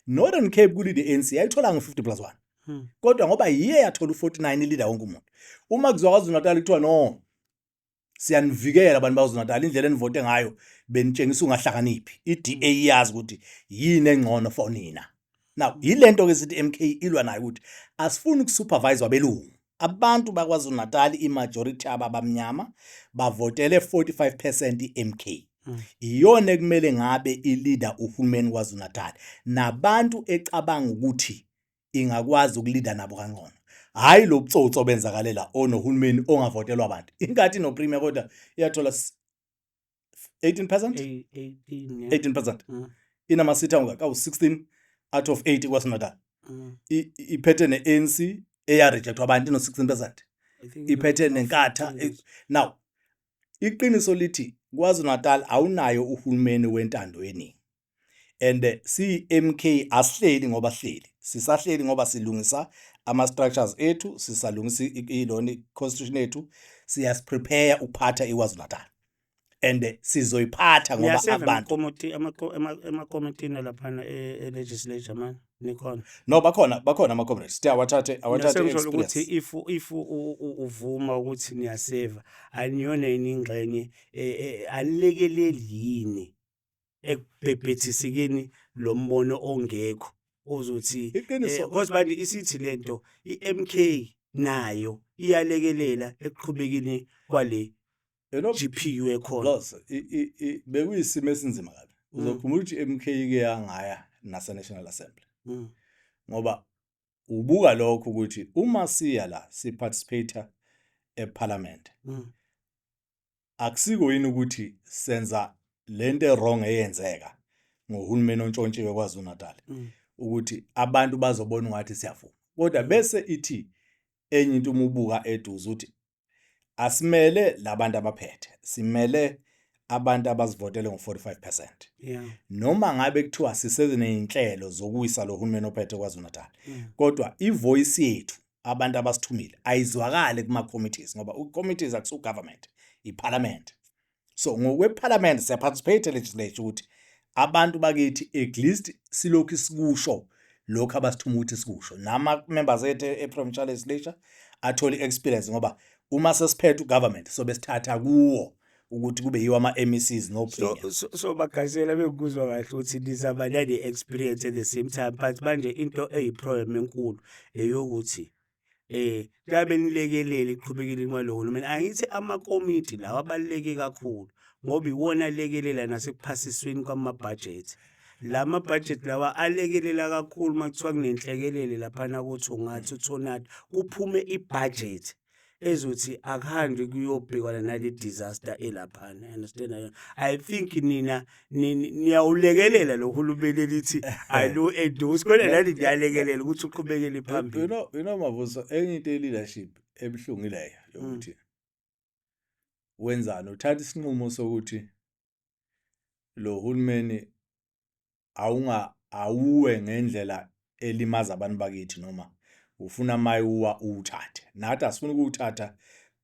Northern Cape kulide ANC yayithola ngo50+1 kodwa ngoba yiye yathola u49 leader wonke umuntu. Uma kuzwa KwaZulu-Natal kuthiwa no siyanivikela abantu baKwaZulu-Natal indlela enivote ngayo benitshengisa ungahlakaniphi iDA yazi ukuthi yini engcono for nina. Now yilento ke sithi MK ilwa nayo ukuthi asifuni ukusupervise wabelungu. Abantu baKwaZulu-Natal imajority abamnyama bavotele 45% iMK. Iyona ekumele ngabe ileader uhulumeni KwaZulu-Natal nabantu ecabanga ukuthi ingakwazi ukulida nabo kangcono. Hayi lo butsotsi obenzakalela onohulumeni ongavotelwa abantu. Ingathi no premier kodwa iyathola 18%? 18%. Inama seat angaka u16 out of 80 KwaZulu-Natal. Iphethe neANC eya rejectwa abantu no 16%. Iphethe nenkatha. Now iqiniso lithi KwaZulu-Natal awunayo uhulumeni wentando yeningi. And MK asihleli ngoba sihleli. Sisahleli ngoba silungisa ama structures ethu, sisalungisa iloni constitution ethu, siyasiprepare ukuphatha iKwaZulu-Natal. And sizoyiphatha ngoba abantu ama-committee lapha e-legislature man nikhona. No bakhona ama comrades. Awathathe ukuthi if uvuma ukuthi niyaseva aniyona iningxenye anilekeleli yini ekubhebhethisikeni lo mbono ongekho ozothi because manje isithi lento iMK nayo iyalekelela ekuqhubekeni kwale GPU ekhona. Bekuyisimo esinzima kabi. Uzokhumula ukuthi MK ke yangaya nasa National Assembly. Ngoba ubuka lokho ukuthi uma siya la siparticipate eParliament akusiko yini ukuthi senza lento wrong eyenzeka ngohulumeni ontshontshiwe KwaZulu-Natal ukuthi abantu bazobona ngathi siyavuma kodwa bese ithi enye into uma ubuka eduze uthi asimele labantu abaphethe, simele abantu abasivotele ngo-45%. Yeah. Noma ngabe kuthiwa siseziney'nhlelo zokuwisa lo hulumeni ophethe KwaZulu-Natal, kodwa ivoice yethu abantu abasithumile ayizwakali kuma-committees ngoba i-committees akusu-government, i-parliament. So ngokwe-parliament siyaparticipate e-legislature ukuthi abantu bakithi at least silokhu sikusho lokhu abasithuma ukuthi sikusho. Nama-members ethu e-provincial legislature athole i-experience ngoba uma sesiphethe ugovernment sobe sithatha kuwo ukuthi kube yiwo ama-MECs no-premier. So Magasela bekuzwa kahle ukuthi nizaba experience at the same time, but manje into eyi-problem enkulu eyokuthi kabe nilekelele iqhubekele kwalo hulumeni. Angithi amakomiti lawa abaluleke kakhulu ngoba iwona alekelela nasekuphasisweni kwama-budget. Lama budget lawa alekelela kakhulu makuthiwa kunenhlekelele laphana kuthi ungathi uthonati kuphume i-budget ezothi akuhanjwe kuyobhekwana nale disaster elaphana. Understand? I think niyawulekelela lo hulumeni lithi alo endorse kodwa nani niyalekelela ukuthi uqhubekele phambili. You know Mavuso, enye into leadership ebuhlungu ileyo yokuthi wenzani uthatha isinqumo sokuthi lo hulumeni awuwe ngendlela elimaza abantu bakithi noma ufuna mayuwa uthathe. Nathi asifuna ukuthatha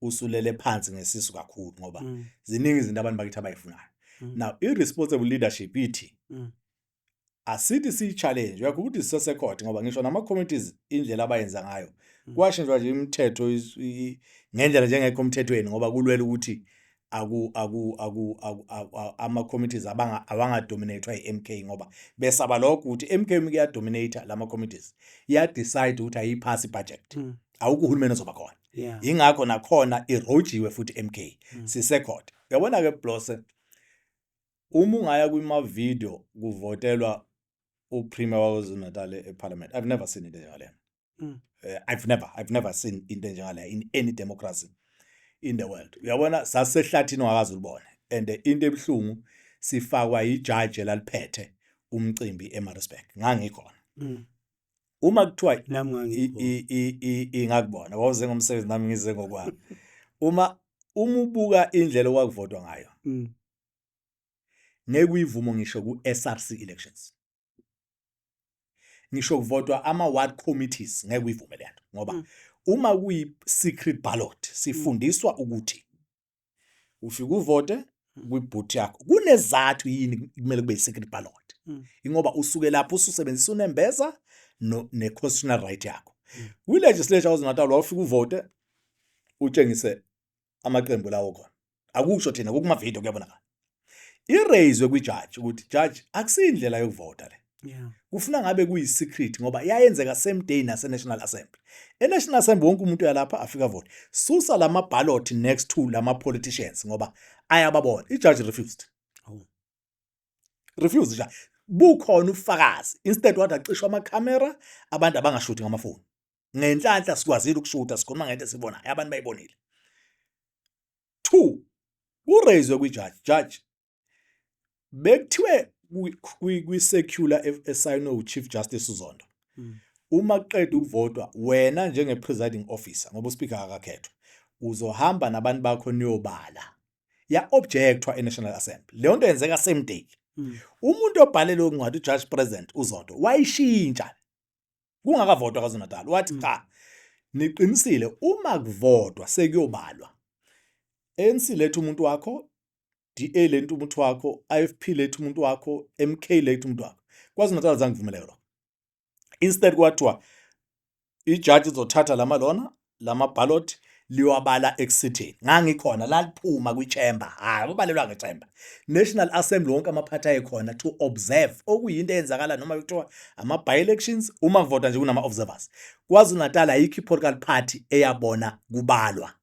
usulele phansi ngesisu kakhulu ngoba ziningi izinto abantu bakithi abayifunayo. Now irresponsible leadership ithi asithi si-challenge uyakuthi sisesecourt ngoba ngisho nama-committees indlela abayenza ngayo kwashintshwa nje imithetho ngendlela njengekho emthethweni ngoba kulwela ukuthi ama-committees abangadominatewa yi-MK ngoba besaba lokho ukuthi MK umike yadominata lama-committees decide ukuthi ayiphasi i-budget awukho uhulumeni ozoba khona. Ingakho nakhona irojiwe futhi MK sisecourt. Uyabona-ke Blose, uma ungaya kwima-video kuvotelwa upremier waKwaZulu-Natal eParliament, I've never seen into enjengaleyo. I've never seen into enjengaleyo in any democracy in the world. Uyabona sasehlathini wakazi ulibone and into ebuhlungu sifakwa ijaji elaliphethe umcimbi eMaritzburg ngangikhona. Uma kuthiwa ingakubona wawuze ngomsebenzi nami ngize ngokwami. Uma ubuka indlela okwakuvotwa ngayo ngeke uyivumo ngisho ku-SRC elections, ngisho kuvotwa ama-ward committees ngeke uyivume lento ngoba uma kuyi-secret ballot sifundiswa ukuthi ufike uvote kwibhuthi yakho kunezathu yini kumele kube yi-secret ballot ingoba usuke lapho ususebenzisa unembeza ne-constitutional right yakho. Kwi-legislature KwaZulu-Natal wawufika uvote utshengise amaqembu lawo khona akusho thina kuma-video kuyabonakala iraiswe kwijaji ukuthi judge akusindlela yokuvota le. Kufuna ngabe kuyi-secret ngoba yayenzeka same day nase-National Assembly. E-National Assembly wonke umuntu uyalapha afika vote. Susa lama-ballot next to lama-politicians ngoba ayababona. Ijaji refused. Refused nje. Bukhona ufakazi. Instead wathi acishwa amakhamera abantu abangashuthi ngamafoni. Ngenhlanhla sikwazile ukushuta sikhuluma ngento esibonayo abantu bayibonile. 2 uraiswe kwijaji. Judge bekuthiwe kwi-circular esayinwe uChief Justice uZondo. Uma kuqeda ukuvotwa wena njenge-presiding officer ngoba uSpeaker akakhethwa uzohamba nabantu bakho niyobala. Ya-objectwa e-National Assembly. Leyo nto yenzeka same day. Umuntu obhalele okungathi uJudge President uZondo wayishintsha kungakavotwa KwaZulu-Natal wathi cha niqinisile uma kuvotwa sekuyobalwa ANC lethu umuntu wakho, DA lethu umuntu wakho, IFP lethu umuntu wakho, MK lethu umuntu wakho. KwaZulu-Natal zange kuvumeleke lokho. Instead kwathiwa ijaji izothatha lama ballot liwabala exiteni. Ngangikhona la liphuma kwi-chamber. Hayi babalelwa nge-chamber. National Assembly wonke amaphathi ayekhona to observe okuyinto eyenzakala noma kuthiwa ama-by-elections uma kuvota nje kunama-observers. KwaZulu-Natal ayikho i-political party eyabona kubalwa.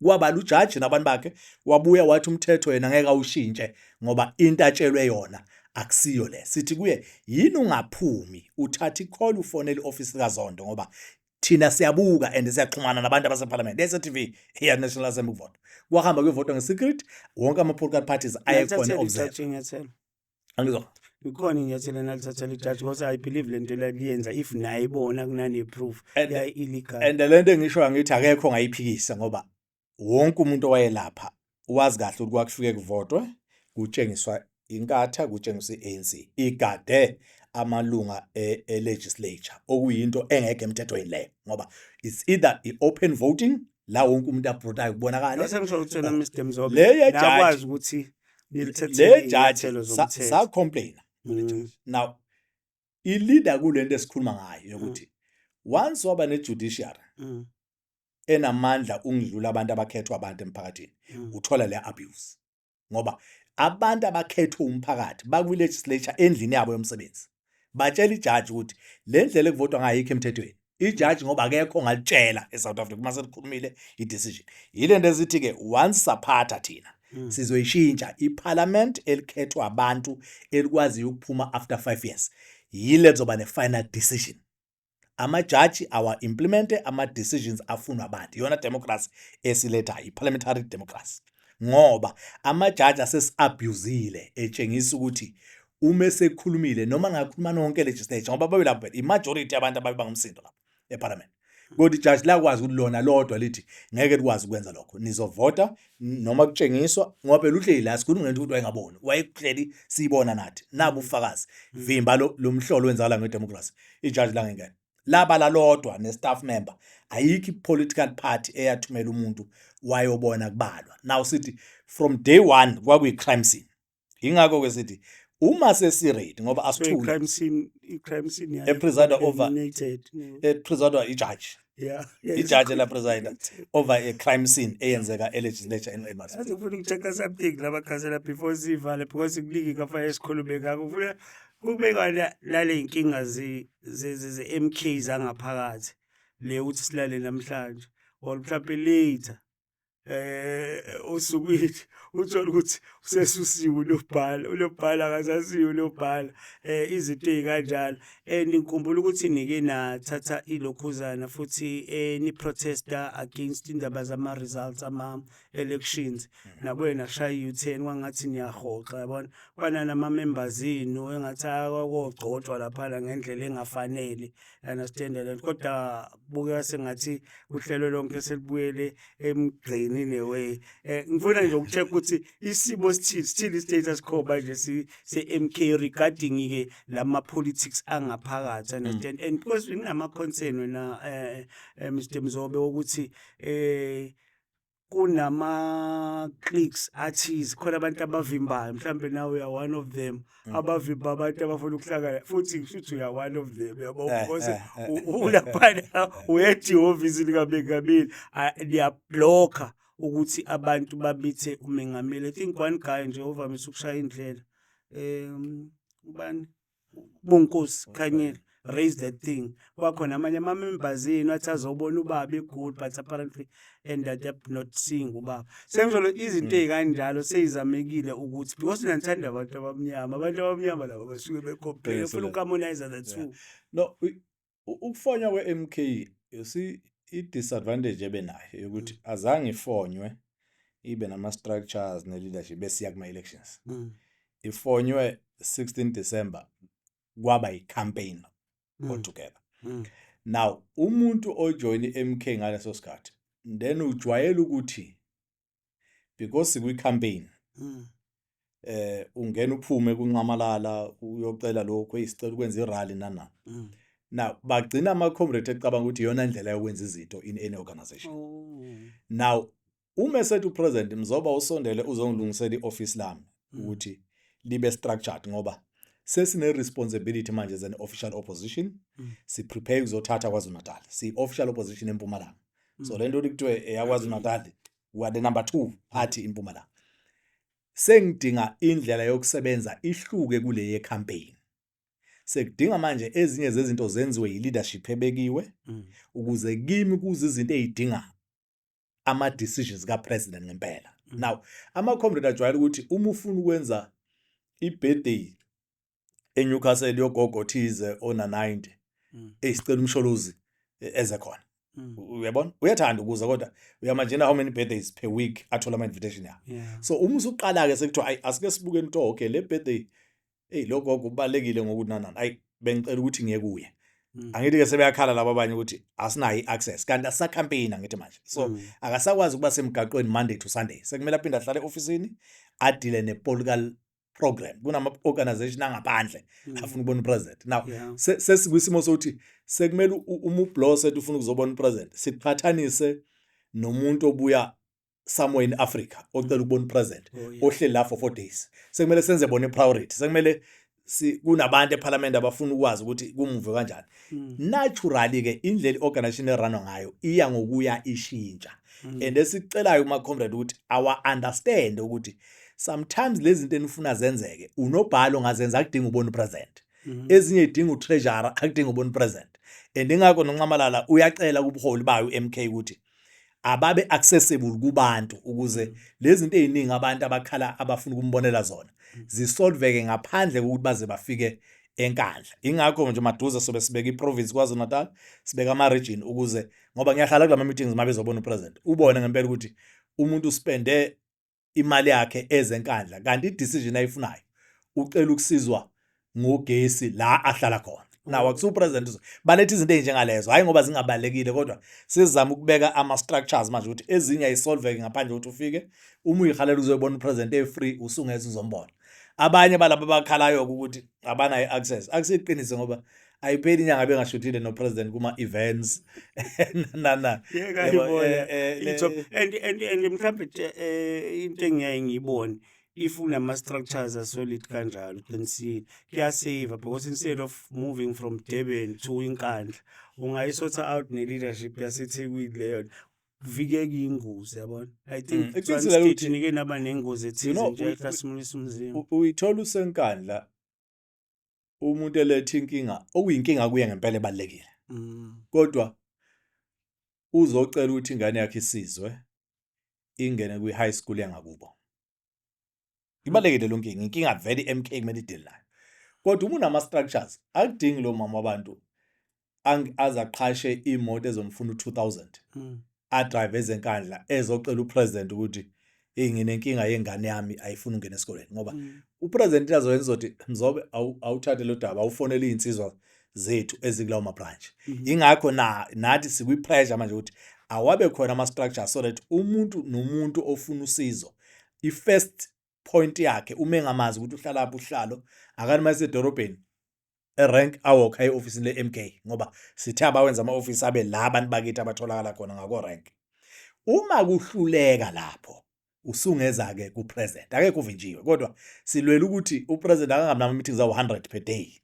Kwabala ujaji nabantu bakhe wabuya wathi umthetho yena ngeke awushintshe ngoba into atshelwe yona akusiyo le. Sithi kuye yini ungaphumi uthatha i-call ufonele i-office kaZondo ngoba thina siyabuka and siyaxhumana nabantu baseParliament. STV here National Assembly vote. Kwahamba kuyovotwa nge-secret wonke ama-political parties ayekhona observe. Angizwa. ikhona inyathelo nalithatha lijaji because I believe lento laliyenza if naye ibona kunane proof And- ya illegal. And lento engisho ngithi akekho ongayiphikisa ngoba wonke umuntu owayelapha wazi kahle ukuthi kwakufike kuvotwe kutshengiswa inkatha kutshengiswa iANC igade amalunga e-legislature okuyinto engeke emthethweni leyo ngoba it's either i-open voting la wonke umuntu abrodayo kubonakala Ngisho ukuthena Mr Mzobe le nakwazi judge ukuthi le nilithathele judge inyathelo zomthetho. sa complain now i-leader kulento esikhuluma ngayo yokuthi once waba ne-judiciary enamandla ungidlula abantu abakhethwa abantu emphakathini uthola le abuse ngoba abantu abakhethwa umphakathi bakwi-legislature endlini yabo yomsebenzi batshela ijaji ukuthi le ndlela ekuvotwa ngayo ayikho emthethweni ijaji ngoba akekho ongalitshela eSouth Africa uma selikhulumile i-decision yile nto ezithi-ke once saphatha thina sizoyishintsha iparliament elikhethwa abantu elikwaziyo ukuphuma after 5 years yile kuzoba ne-final decision amajaji awa-implemente ama-decisions afunwa abantu iyona democracy esilethayo i-parliamentary democracy ngoba amajaji asesi-abusile etshengisa ukuthi uma esekhulumile noma ngakhuluma nonke legislature ngoba babelapho i-majority yabantu ababe ngumsindo lapho eparliament kodwa ijaji lakwazi ukuthi lona lodwa lithi ngeke likwazi ukwenza lokho nizovota noma kutshengiswa ngoba phela uhleli la sikhuluma ngento ukuthi wayengaboni wayekuhleli siyibona nathi nabo ufakazi vimba lo mhlolo wenzakala ngedemocracy ijaji la ngengene laba lalodwa ne-staff member ayikho i-political party eyathumela umuntu wayobona kubalwa now sithi from day one kwakuyi-crime scene ingakho ke sithi uma sesirate ngoba asithule i-crime scene epresided over epresided ijaji ijaji la presida over a crime scene eyenzeka e-legislature eMagasela. Ngifuna ukucheck something labakhazela before sivale because kuningi kafanele esikhulume ngakho ufuna kubeka lale inkinga ze-MK zangaphakathi le ukuthi silale namhlanje or mhlawumbe later usukwini uthola ukuthi usesusiwe unobhala akasaziwe unobhala izinto ezikanjalo ngikhumbula ukuthi nike nathatha ilokhuzana futhi ni protester against indaba zama results ama elections nabuye nashaya u10 wangathi niyahoxa yabona kwana nama members inu engathi akogcotshwa lapha ngendlela engafanele understand that kodwa kubuka sengathi uhlelo lonke selibuyele emgqeni newe ngifuna nje ukucheck ukuthi isimo still status quo manje se-MK regarding ke lama politics angaphakathi understand and because nginama concern wena Mr Mzobe ukuthi kunama cliques athize khona abantu abavimbayo mhlambe nawe you are one of them abavimba abantu abafuna ukuhlangana futhi futhi you are one of them yabo because ulapha uyethi office likaMengameli liyablocka ukuthi abantu babithe uMengameli. I think one guy nje ovamise ukushaya indlela ubani Bonkosi Khanyile raise that thing kwakhona amanye ama members enu athi azobona ubaba egood but apparently ended up not seeing ubaba sengisho izinto ezikanjalo seyizamekile ukuthi because nanithanda abantu abamnyama labo basuke becomplain ufuna ukuharmonize the two no ukufonywa kwe-MK you see i-disadvantage ebenayo ukuthi azange ifonywe ibe nama-structures ne-leadership besiya kuma-elections ifonywe 16 December kwaba yi-campaign altogether now umuntu ojoin i-MK ngaleso sikhathi then ujwayela ukuthi because kwi-campaign ungena uphume kunqamalala uyocela lokho isicelo ukwenza irally nana now bagcina ama-comrade ecabanga ukuthi iyona ndlela yokwenza izinto in any organization now uma esethi upresident Mzoba usondele uzongilungisela i-office lami ukuthi libe structured ngoba sesine-responsibility manje as an official opposition si-prepare ukuzothatha KwaZulu-Natal si-official opposition eMpumalanga so le nto kuthiwe eyakwaZulu-Natal we the number 2 party eMpumalanga sengidinga indlela yokusebenza ihluke kule ye-campaign sekudinga manje ezinye zezinto zenziwe yi-leadership ebekiwe ukuze kimi kuze izinto ezidinga ama-decisions ka-president ngempela now ama-comrade ajwayele ukuthi uma ufuna ukwenza i-birthday eNewcastle yogogo thize ona 90 esicela umsholozi ezekhona uyabona uyathanda ukuza kodwa uyamajina how many birthdays per week athola ama invitation yakhe so uma usuqala ke sekuthiwa asike sibuke into okay le birthday hey lokho kubalekile ngokuthi nanani ayi bengicela ukuthi ngeke kuye angithi ke sebeyakhala laba abanye ukuthi asinayo iaccess kanti asisakhampeyina ngithi manje so akasakwazi ukuba semgaqweni Monday to Sunday sekumele aphinde ahlale officeini adile nepolitical program kunama organization angaphandle afuna ukubona upresident now sesikwisimo sokuthi sekumele uma uBlose ethi ufuna ukuzobona upresident siqhathanise nomuntu obuya somewhere in Africa ocela ukubona upresident ohleli la for 4 days sekumele senze bona priority sekumele kunabantu eParliament abafuna ukwazi ukuthi kumuve kanjani naturally ke indlela iorganization erunwa ngayo iya ngokuya ishintsha and esicelayo uma comrade ukuthi our understand ukuthi sometimes lezi zinto enifuna zenzeke unobhalo ngazenza akudinga ubona upresident ezinye idinga utreasurer akudinga ubona upresident and ingakho noNxamalala uyacela kubuholi bayo uMK ukuthi ababe accessible kubantu ukuze lezi zinto eziningi abantu abakhala abafuna ukumbonela zona zisolveke ngaphandle kokuthi baze bafike enkandla ingakho nje maduze sobe sibeka iprovince kwaZulu-Natal sibeka ama region ukuze ngoba ngiyahlala kulama meetings mabe zobona upresident ubone ngempela ukuthi umuntu uspende imali yakhe ezenkandla kanti idecision ayifunayo ucela ukusizwa ngogesi la ahlala khona nawo akusu president balethe izinto ezinjengalezo hayi ngoba zingabalekile kodwa sizama ukubeka ama structures manje ukuthi ezinye ayisolveke ngaphandle ukuthi ufike uma uyihalela uzobona upresident efree usungeze uzombona abanye balabo bakhalayo ukuthi abanayo access akusiqinise ngoba ayipheli inyanga bengashuthile no president kuma events nana ngiyayibona and mhlawumbe into engiyaye ngiyibone if unama structures are solid kanjalo uqinisile kuyasave because instead of moving from Durban to inkandla ungayisotha out ne leadership yaseThekwini leyo kuvikeka ingozi yabona I think ukuthi nike naba nengozi ethize nje ehlasimulisa umzimba uyithola usenkandla umuntu elethe inkinga okuyinkinga kuye ngempela ebalekile kodwa uzocela ukuthi ingane yakhe isizwe ingene kwi high school yangakubo ibalekile lonke inkinga vele MK kumele idele nayo kodwa uma unama structures akudingi lo mama abantu azaqhashe imoto ezomfuna u2000 adrive ezenkandla ezocela upresident ukuthi nginenkinga yengane yami ayifuna ungena esikoleni ngoba upresident azoyenza ukuthi Mzobe awuthathe lo daba awufonele izinsizwa zethu ezikulawo ma branch ingakho nathi sikwi pressure manje ukuthi awabe khona ama structures so that umuntu nomuntu ofuna usizo ifirst point yakhe uma engamazi ukuthi uhlala lapho uhlalo akani mase edorobheni erank awokha eoffice le MK ngoba sithi abawenza ama office abe la abantu bakithi abatholakala khona ngako rank uma kuhluleka lapho usungeza ke ku president akekho uvinjiwe kodwa silwela ukuthi upresident akangabi nama meetings awu 100 per day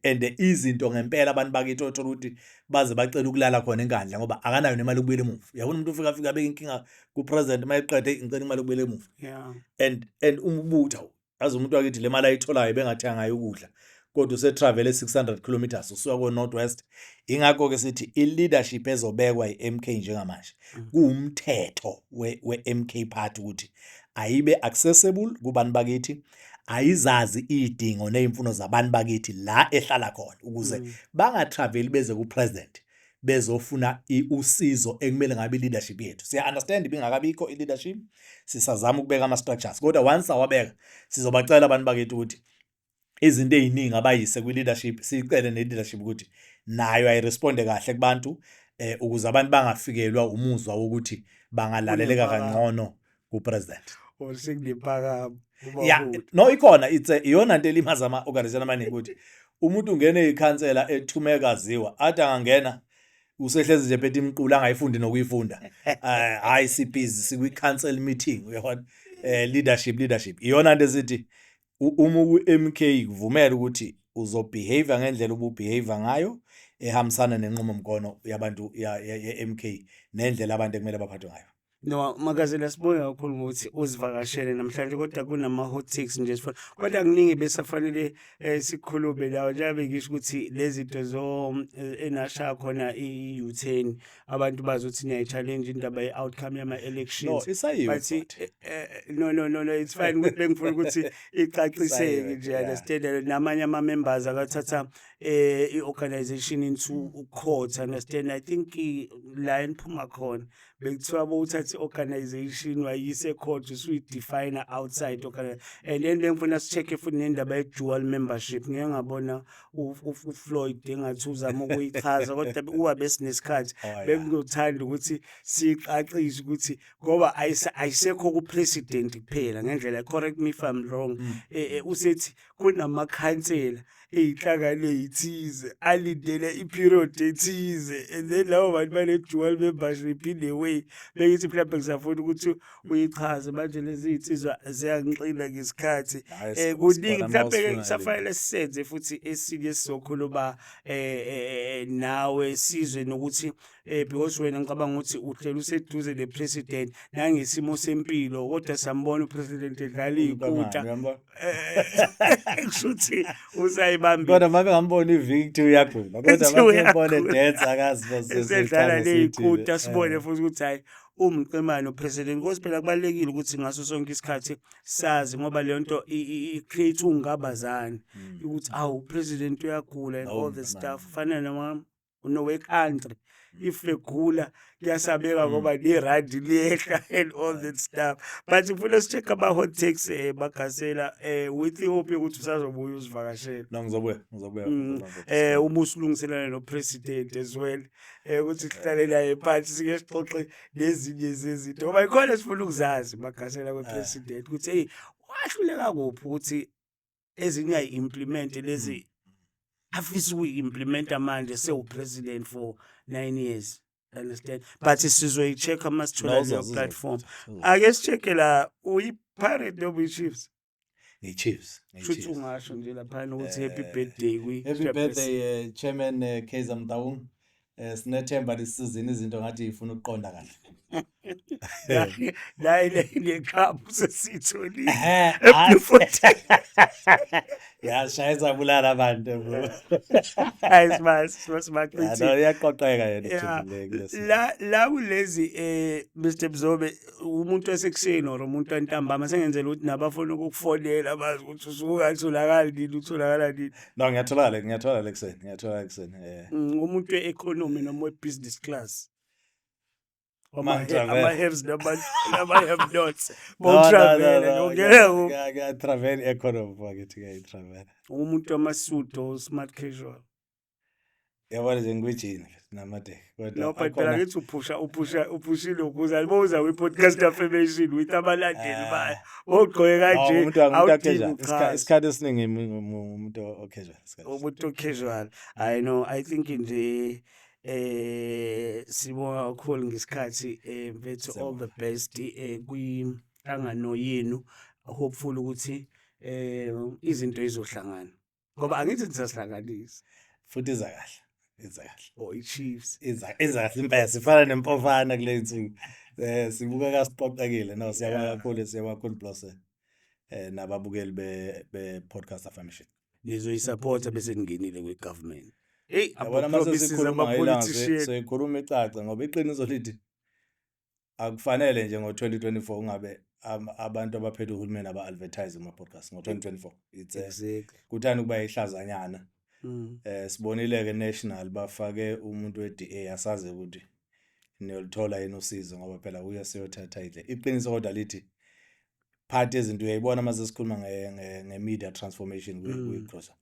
and izinto ngempela abantu bakithi othola ukuthi baze bacela ukulala khona enkandla ngoba akanayo nemali ukubuyela emuva yabona umuntu ufika abeka inkinga ku president mayiqede ngicela imali ukubuyela emuva and umubutha azi umuntu wakithi le mali ayitholayo bengathenga ngayo ukudla kodwa use travel 600 kilometers usuka ko northwest ingakho ke sithi i leadership ezobekwa iMK njengamanje kuumthetho we MK party ukuthi ayibe accessible kubantu bakithi ayizazi idingo nezimfuno zabantu bakithi la ehlala khona ukuze bangatravel beze ku president bezofuna usizo ekumele ngabe leadership yethu siya understand bingakabikho i leadership sisazama ukubeka ama structures kodwa once awabeka sizobacela abantu bakithi ukuthi izinto eziningi abayise kwi leadership sicele ne leadership ukuthi nayo ayiresponde kahle kubantu ukuze abantu bangafikelwa umuzwa wokuthi bangalaleleka kangcono ku president osikudipaka no ikhona iyona into elimaza ama organization amaningi ukuthi umuntu ungene ikhansela ethumekaziwa athi angangena usehlezi nje phethe imqulu angayifundi nokuyifunda hayi sibhizi sikwi council meeting uyabona leadership iyona into esithi uma ku MK kuvumela ukuthi uzobehave ngendlela obubehave ngayo ehambisana nenqumo mgono yabantu ye MK nendlela abantu ekumele baphathwe ngayo. No Magasela sibonga kakhulu ukuthi uzivakashele namhlanje kodwa kunama hot takes nje sifuna kodwa kuningi besafanele sikhulume lawo njengabe ngisho ukuthi lezi zinto zo enasha khona i-U10 abantu bazothi niya challenge indaba ye-outcome yama elections but no it's fine ukuthi bengifuna ukuthi icaciseke nje understand namanye ama members akathatha i-organization into court understand I think la enphuma khona bekuthiwa bowuthatha usethe organization wayise court usuyidefine outside and then ngifuna sicheck futhi nendaba ye-dual membership ngeke ngabona uFloyd engathi uzama ukuyichaza kodwa uwa besinesikhathi bengizothanda ukuthi siqaqishe ukuthi ngoba ayisekho ku-president kuphela ngendlela, correct me if I'm wrong, usethi kunamakhansela ey'nhlangano ey'thize alindele i-period ethize and then labo bantu bane-dual membership in a way bekithi mhlawumbe ngisafuna ukuthi uyichaze manje lezi iy'nsizwa ziyangixina ngesikhathi kuningi mhlawumbe kusafanele sisenze futhi esinye esizokhuluma nawe sizwe nokuthi because wena ngicabanga ukuthi uhlela useduze ne-president nangesimo sempilo kodwa siyambona upresident edlala iy'kuta kushuthi usayibambile kodwa mabe ngambona ivictory uyakhula kodwa mabebona dance akazi esedlala ley'kuta sibone futhi ukuthi hayi umqemane upresident because phela kubalulekile ukuthi ngaso sonke isikhathi sazi ngoba leyo nto i-create ungabazani ukuthi awu upresident uyagula and all the stuff fanele noma unowe-country if egula kuyasabeka ngoba nerandi liyehla and all that stuff but ngifuna si-check ama-hot takes Magasela with i-hope yokuthi usazobuya uzivakashela. No, ngizobuya Uma usulungiselana no-president as well ukuthi sihlale naye phansi sike sixoxe nezinye zezinto ngoba ikhona sifuna ukuzazi Magasela kwe-president ukuthi hey wahluleka kuphi ukuthi ezinye ayi-implement lezi afisa ukuyi-implementa manje sewu-president for 9 years. Understand? But sizoyi-check amasithola leyo platform. Ake si-check-e la uyi-Pirate noma uyi-Chiefs? Chiefs. Shuthi ungasho nje laphana ukuthi happy birthday Happy birthday Chairman Kaizer Mtaung. Sinethemba lesizini izinto ngathi ifuna ukuqonda kahle. Naye le-cup sesiyitholile. Yashayisa bulala abantu bro. Hayi simaqiniso. Iyaqoqeka yena La kulezi Mr Mzobe umuntu wasekuseni or umuntu wantambama sengenzela ukuthi nabafuna ukukufonela bazi ukuthi usungatholakala nini utholakala nini. No ngiyatholakala ekseni. Umuntu we-economy noma we-business class. Ama-have nots. Travel economy bakithi travel. Umuntu wamasudo smart casual. Yabona nje ngwijini namade kodwa no but phela ngithi uphushile ukuze aliboza we-podcast Affirmation with abalandeli bayo ogqoke kanje isikhathi esiningi umuntu ocasual. I know, I think nje sibonga kakhulu ngesikhathi mfethu all the best kwinhlangano yenu, hopeful ukuthi izinto izohlangana ngoba angithi nisasihlanganisa futhi iza kahle i-Chiefs iza kahle impela sifana nempofana kule nsuku sibuka kasiqoqekile no siyabonga kakhulu Blose nababukeli be-podcast Affirmation nizoyisupport bese ningenile kwe-government. Hey, yabona mase sikhuluma ngilanga seyikhuluma icaca ngoba iqiniso lithi akufanele nje ngo-2024 ungabe abantu abaphethe uhulumeni aba-advertise ama-podcast ngo-2024 it's kuthanda ukuba ihlazanyana. Sibonile-ke national bafake umuntu we-DA asazi ukuthi niyolithola yena usizo ngoba phela uya seyothatha idle. Iqiniso kodwa lithi part ezinto uyayibona mase sikhuluma nge-media transformation kwi-grocer.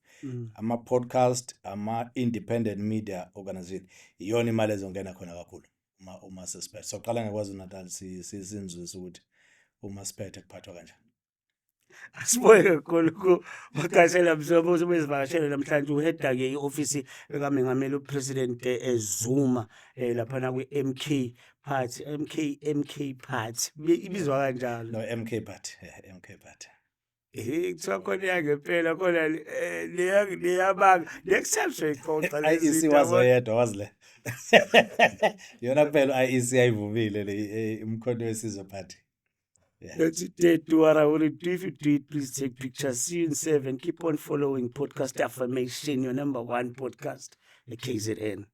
Ama-podcast, ama-independent media organization iyona imali ezongena khona kakhulu uma sesiphethe. So qala ngekwazi Natal sinzwisa ukuthi uma siphethe kuphathwa kanjani. Asibuye kakhulu ku Magasela Mzobe uzobezivakashela namhlanje uheda-ke i-ofisi ekamengameli upresident Zuma laphana kwi-MK Party Party ibizwa kanjalo. No MK Party. Kuthiwa khona yangempela khona leyabanga next time soyiqoqa IEC wazoyedwa wazile yona kuphela IEC ayivumile le Mkhonto Wesizwe Party. That's it. Do what I want to do. If you do it, please take pictures. See you in 7. Keep on following Podcast Affirmation, your #1 podcast, the KZN.